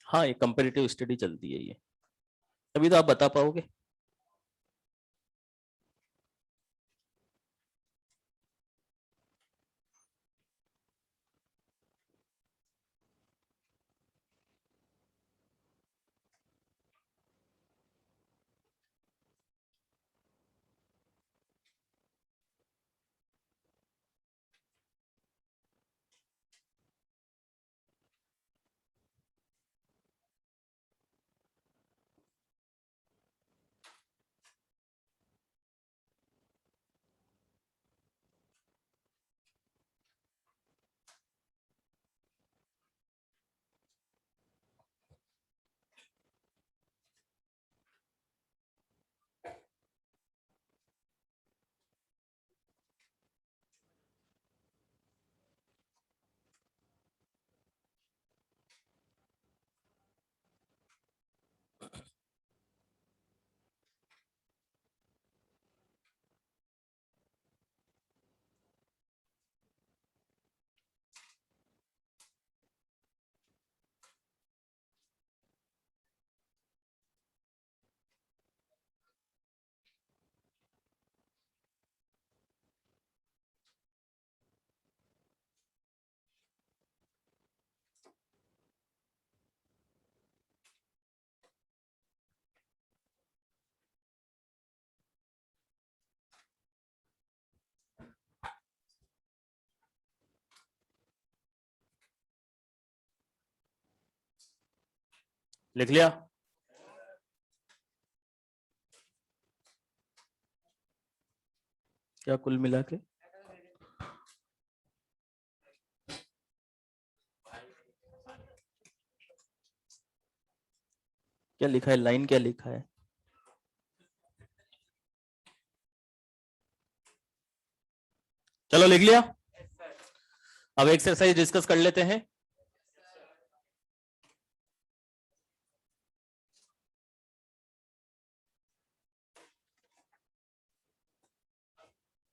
Speaker 1: हाँ, ये कंपैरेटिव स्टडी चलती है ये, तभी तो आप बता पाओगे। लिख लिया? क्या कुल मिला के? क्या लिखा है? लाइन क्या लिखा है? चलो लिख लिया। अब एक्सरसाइज डिस्कस कर लेते हैं।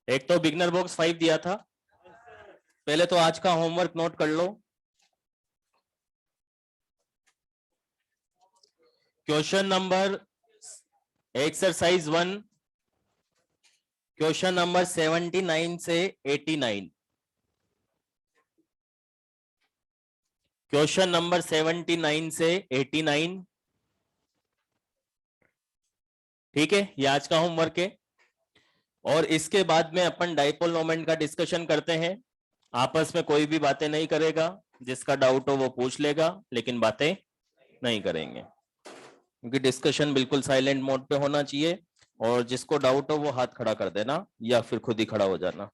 Speaker 1: एक तो बिगनर बॉक्स 5 दिया था, पहले तो आज का होमवर्क नोट कर लो। Question number exercise 1, question number 79 से 89, क्वेश्चन नंबर 79 से 89, ठीक है, ये आज का होमवर्क है। और इसके बाद में अपन डाइपोल मोमेंट का डिस्कशन करते हैं। आपस में कोई भी बातें नहीं करेगा, जिसका डाउट हो वो पूछ लेगा, लेकिन बातें नहीं करेंगे, क्योंकि डिस्कशन बिल्कुल साइलेंट मोड पे होना चाहिए। और जिसको डाउट हो वो हाथ खड़ा कर देना या फिर खुद ही खड़ा हो जाना।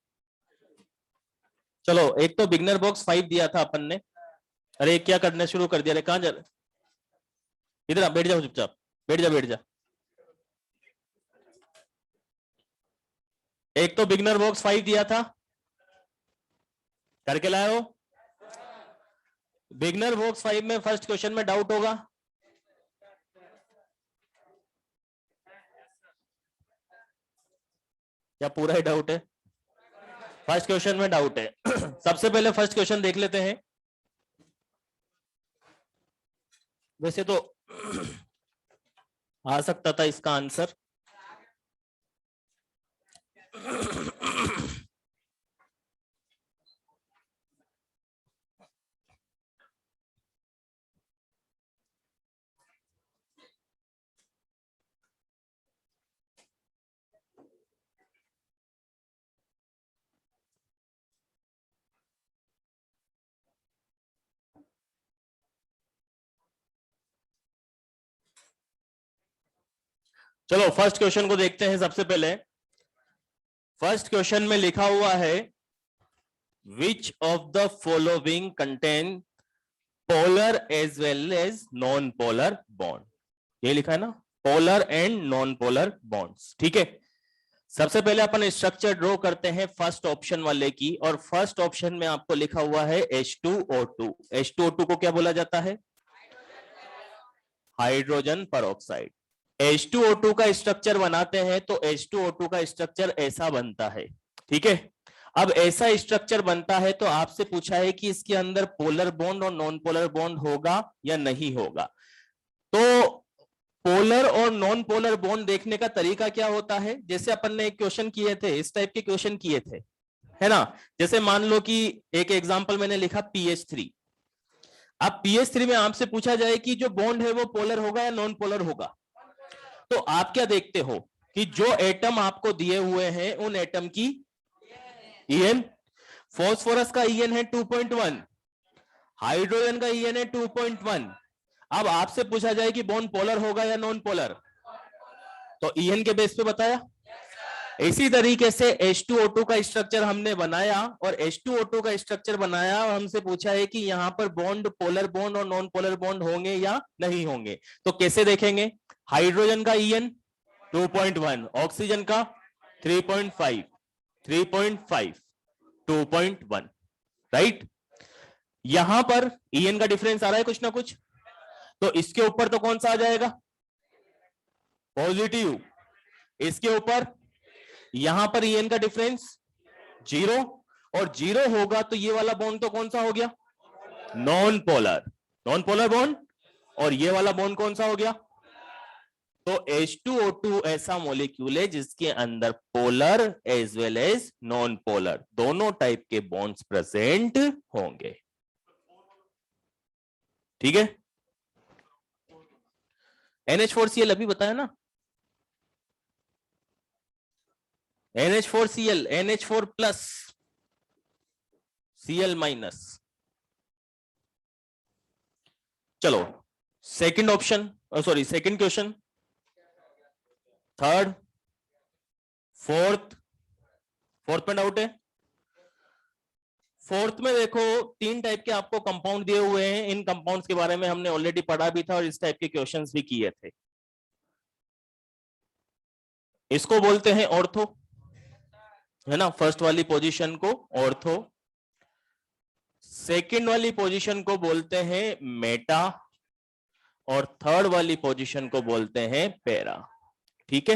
Speaker 1: चलो, एक तो बिगनर बॉक्स 5 दिया था अपन ने। अरे क्या करने शुरू कर दिया? अरे कहां जा रहे? इधर बैठ जाओ, चुपचाप बैठ जा, बैठ जा। एक तो बिगनर बॉक्स 5 दिया था, करके लाए हो? बिगनर बॉक्स 5 में फर्स्ट क्वेश्चन में डाउट होगा? या पूरा ही डाउट है? फर्स्ट क्वेश्चन में डाउट है। सबसे पहले फर्स्ट क्वेश्चन देख लेते हैं। वैसे तो आ सकता था इसका आंसर। चलो फर्स्ट क्वेश्चन को देखते हैं। सबसे पहले फर्स्ट क्वेश्चन में लिखा हुआ है which of the following contain polar as well as non polar bond. ये लिखा है ना, polar and non polar bonds. ठीक है, सबसे पहले अपन स्ट्रक्चर ड्रॉ करते हैं फर्स्ट ऑप्शन वाले की, और फर्स्ट ऑप्शन में आपको लिखा हुआ है H2O2। H2O2 को क्या बोला जाता है? Hydrogen peroxide. H2O2 का स्ट्रक्चर बनाते हैं तो H2O2 का स्ट्रक्चर ऐसा बनता है। ठीक है, अब ऐसा स्ट्रक्चर बनता है तो आपसे पूछा है कि इसके अंदर पोलर बॉन्ड और नॉन पोलर बॉन्ड होगा या नहीं होगा। तो पोलर और नॉन पोलर बॉन्ड देखने का तरीका क्या होता है? जैसे अपन ने एक क्वेश्चन किए थे, इस टाइप के क्वेश्चन किए थे, है ना। जैसे मान लो कि एक एग्जांपल मैंने लिखा PH3। अब PH3 में आपसे पूछा जाए कि जो बॉन्ड है वो पोलर होगा या नॉन पोलर होगा, तो आप क्या देखते हो कि जो एटम आपको दिए हुए हैं उन एटम की EN, फॉस्फोरस का EN है 2.1, हाइड्रोजन का EN है 2.1। अब आपसे पूछा जाए कि बॉन्ड पोलर होगा या नॉन पोलर, तो EN के बेस पे बताया। इसी तरीके से H2O2 का स्ट्रक्चर हमने बनाया, और H2O2 का स्ट्रक्चर बनाया और हमसे पूछा है कि यहां पर बॉन्ड पोलर बॉन्ड और नॉन पोलर बॉन्ड होंगे या नहीं होंगे। तो कैसे देखेंगे? हाइड्रोजन का EN 2.1, ऑक्सीजन का 3.5, 3.5, 2.1, राइट। यहां पर EN का डिफरेंस आ रहा है कुछ ना कुछ, तो इसके ऊपर तो कौन सा आ जाएगा? पॉजिटिव। इसके ऊपर यहां पर EN का डिफरेंस 0, और 0 होगा तो ये वाला बॉन्ड तो कौन सा हो गया? Non polar, non polar bond. और ये वाला बॉन्ड कौन सा हो गया? तो H2O2 ऐसा मॉलिक्यूल है जिसके अंदर polar as well as non polar दोनों टाइप के बॉन्ड्स प्रेजेंट होंगे। ठीक है, NH4Cl अभी बताया ना, NH4Cl, NH4 plus Cl minus. चलो second option, sorry second question, third, fourth. Fourth में डाउट है? फोर्थ में देखो तीन टाइप के आपको कंपाउंड दिए हुए हैं। इन कंपाउंड्स के बारे में हमने ऑलरेडी पढ़ा भी था और इस टाइप के क्वेश्चंस भी किए थे। इसको बोलते हैं ऑर्थो, है ना, फर्स्ट वाली पोजीशन को ऑर्थो। सेकंड वाली पोजीशन को बोलते हैं मेटा, और थर्ड वाली पोजीशन को बोलते हैं पैरा। ठीक है,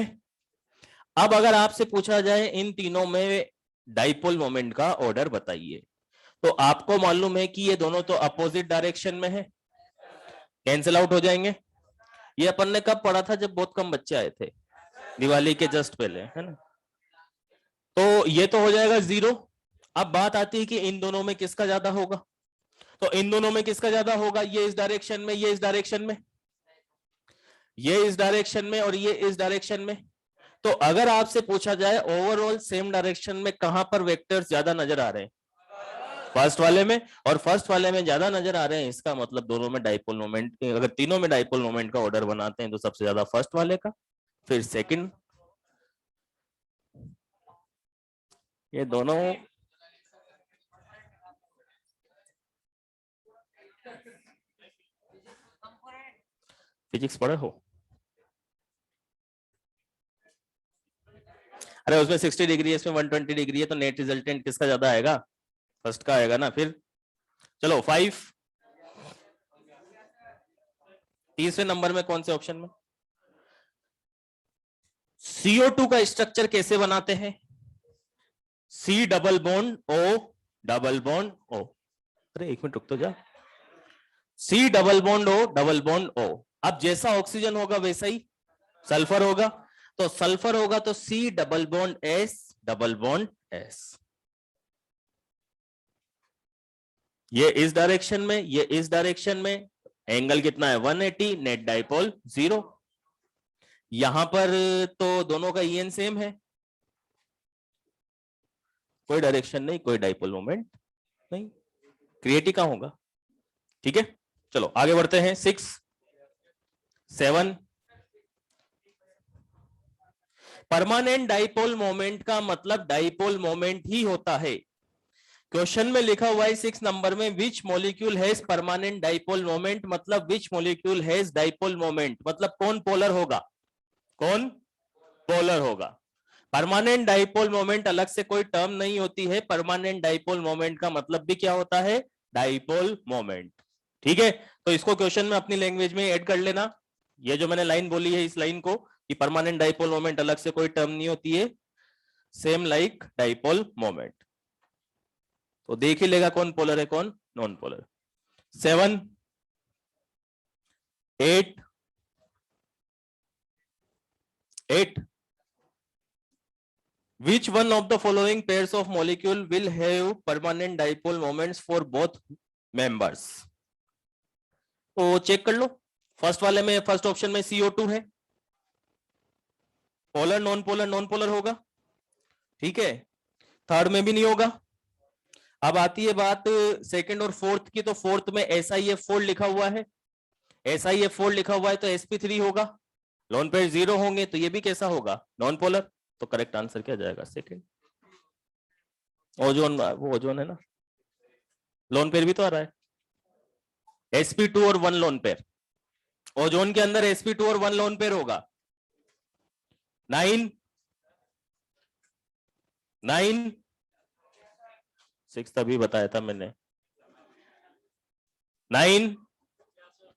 Speaker 1: अब अगर आपसे पूछा जाए इन तीनों में डाइपोल मोमेंट का ऑर्डर बताइए, तो आपको मालूम है कि ये दोनों तो अपोजिट डायरेक्शन में है, कैंसिल आउट हो जाएंगे। ये अपन ने कब पढ़ा था? जब बहुत कम बच्चे आए थे, दिवाली के जस्ट पहले, है ना। तो ये तो हो जाएगा 0। अब बात आती है कि इन दोनों में किसका ज्यादा होगा, तो इन दोनों में किसका ज्यादा होगा? ये इस डायरेक्शन में, ये इस डायरेक्शन में, ये इस डायरेक्शन में और ये इस डायरेक्शन में। तो अगर आपसे पूछा जाए ओवरऑल सेम डायरेक्शन में कहां पर वेक्टर्स ज्यादा नजर आ रहे हैं? फर्स्ट वाले में, और फर्स्ट वाले में ज्यादा नजर आ रहे हैं, इसका मतलब दोनों में डाइपोल मोमेंट, अगर तीनों में डाइपोल मोमेंट का ऑर्डर बनाते हैं तो सबसे ज्यादा फर्स्ट वाले का, फिर सेकंड। ये दोनों फिजिक्स पढ़े हो? अरे उसमें 60 डिग्री है, इसमें 120 डिग्री है, तो नेट रिजल्टेंट किसका ज्यादा आएगा? फर्स्ट का आएगा ना। फिर चलो 5, तीसरे नंबर में कौन से ऑप्शन में? CO2 का स्ट्रक्चर कैसे बनाते हैं? C double bond O double bond O। अरे एक मिनट रुक तो जा। C double bond O double bond O। अब जैसा ऑक्सीजन होगा वैसा ही सल्फर होगा, तो सल्फर होगा तो C double bond S double bond S। ये इस डायरेक्शन में, ये इस डायरेक्शन में, एंगल कितना है? 180, नेट डाइपोल 0। यहां पर तो दोनों का EN सेम है, कोई डायरेक्शन नहीं, कोई डाइपोल मोमेंट नहीं, क्रिएट ही कहां होगा। ठीक है, चलो आगे बढ़ते हैं। 6, 7, परमानेंट डाइपोल मोमेंट का मतलब डाइपोल मोमेंट ही होता है। क्वेश्चन में लिखा हुआ है 6 नंबर में, which molecule has permanent dipole moment, मतलब which molecule has dipole moment, मतलब कौन पोलर होगा, कौन पोलर होगा। परमानेंट डाइपोल मोमेंट अलग से कोई टर्म नहीं होती है, परमानेंट डाइपोल मोमेंट का मतलब भी क्या होता है, डाइपोल मोमेंट। ठीक है, तो इसको क्वेश्चन में अपनी लैंग्वेज में ऐड कर लेना। ये जो मैंने लाइन बोली है इस लाइन को, कि परमानेंट डाइपोल मोमेंट अलग से कोई टर्म नहीं होती है, सेम लाइक डाइपोल मोमेंट। तो देख ही लेगा कौन पोलर है कौन non polar. 7 8 Which one of the following pairs of molecule will have permanent dipole moments for both members? तो चेक कर लो। फर्स्ट वाले में, फर्स्ट ऑप्शन में CO2 है, polar non polar, non polar होगा। ठीक है, थर्ड में भी नहीं होगा। अब आती है बात सेकंड और फोर्थ की, तो फोर्थ में SiF4 लिखा हुआ है, SiF4 लिखा हुआ है तो sp3 होगा, लोन पेयर 0 होंगे तो ये भी कैसा होगा, नॉन पोलर। तो करेक्ट आंसर क्या जाएगा, सेकंड। ओजोन, वो ओजोन है ना, लोन पेयर भी तो आ रहा है, sp2 और 1 लोन पेयर। ओजोन के अंदर sp2 और 1 लोन पेयर होगा। 9 6 तभी बताया था मैंने। 9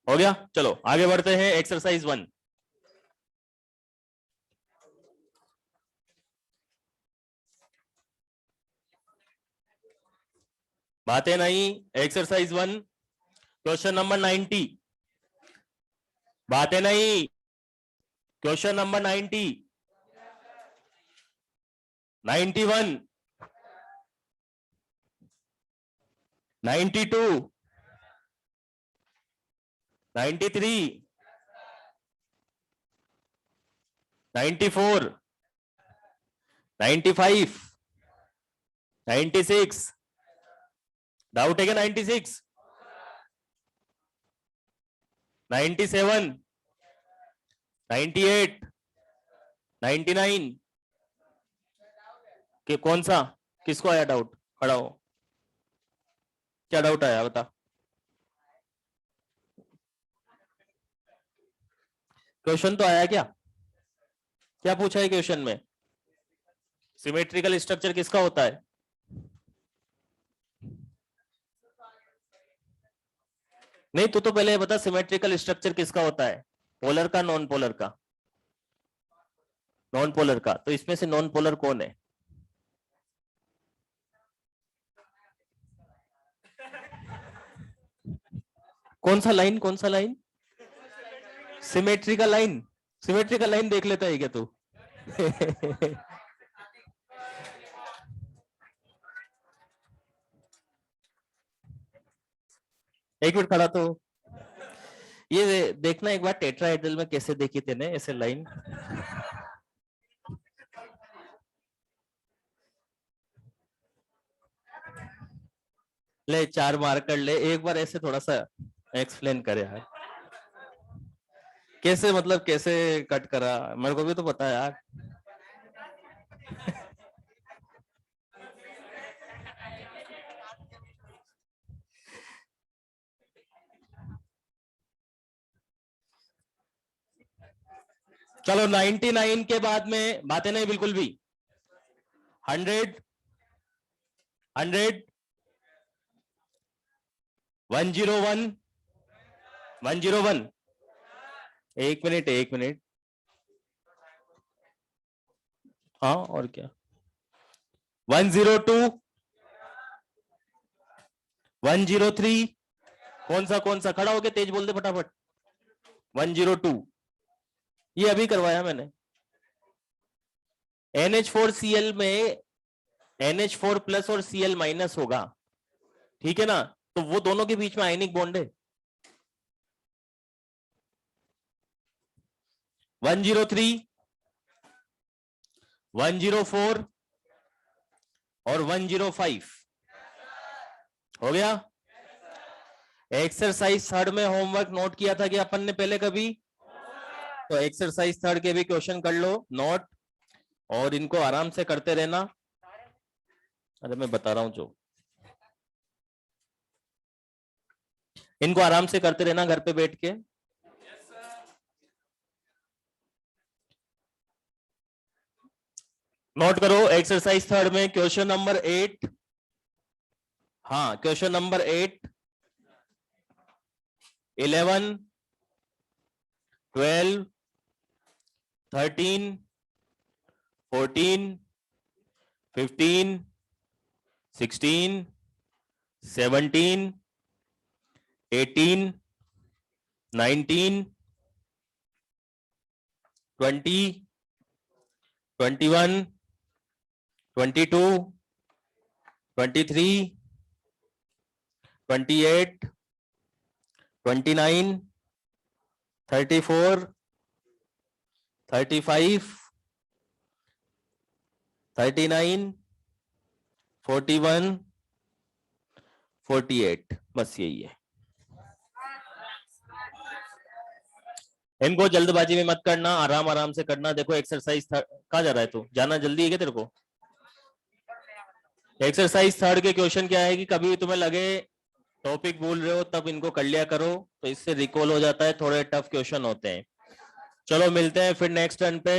Speaker 1: हो गया। चलो आगे बढ़ते हैं, एक्सरसाइज 1। बातें नहीं, एक्सरसाइज 1 क्वेश्चन नंबर 90। बातें नहीं, क्वेश्चन नंबर 90, 91, 92, 93, 94, 95, 96, डाउट है क्या, 96, 97, 98, 99 कि कौन सा, किसको आया डाउट, खड़ा हो, क्या डाउट आया बता। क्वेश्चन तो आया क्या, क्या पूछा है क्वेश्चन में, सिमेट्रिकल स्ट्रक्चर किसका होता है। नहीं तो पहले बता सिमेट्रिकल स्ट्रक्चर किसका होता है, पोलर का नॉन पोलर का, नॉन पोलर का। तो इसमें से नॉन पोलर कौन है, कौन सा लाइन, कौन सा line, symmetrical line. Symmetrical line देख लेता है क्या तू एक मिनट खड़ा तो, ये देखना एक बार टेट्राहेड्रल में कैसे देखी तेने ऐसे लाइन। ले 4 मार्क कर ले, एक बार ऐसे थोड़ा सा एक्सप्लेन करे यार, कैसे मतलब कैसे कट करा, मेरे को भी तो पता है यार चलो 99 के बाद में बातें नहीं बिल्कुल भी। 100, 100, 101, 101, एक मिनट एक मिनट, हाँ और क्या, 102, 103, कौन सा खड़ा होके तेज बोल दे फटाफट, 102, ये अभी करवाया मैंने। NH4Cl में NH4 प्लस और Cl माइनस होगा, ठीक है ना, तो वो दोनों के बीच में आयनिक बॉन्ड है। 103, 104 और 105 हो गया। एक्सरसाइज थर्ड में होमवर्क नोट किया था कि अपन ने पहले कभी, तो एक्सरसाइज थर्ड के भी क्वेश्चन कर लो नोट। और इनको आराम से करते रहना। अरे मैं बता रहा हूं जो, इनको आराम से करते रहना घर पे बैठ के। नोट करो एक्सरसाइज थर्ड में क्वेश्चन नंबर 8। हाँ, क्वेश्चन नंबर 8, 11, 12, 13, 14, 15, 16, 17, 18, 19, 20, 21, 22, 23, 28, 29, 34, 35, 39, 41, 48, बस यही है। इनको जल्दबाजी में मत करना, आराम आराम से करना। देखो एक्सरसाइज कहाँ जा रहा है तू? जाना जल्दी है क्या तेरे को? एक्सरसाइज थर्ड के क्वेश्चन क्या है कि कभी तुम्हें लगे टॉपिक भूल रहे हो तब इनको कर लिया करो, तो इससे रिकॉल हो जाता है। थोड़े टफ क्वेश्चन होते हैं। चलो मिलते हैं फिर नेक्स्ट टर्न पे।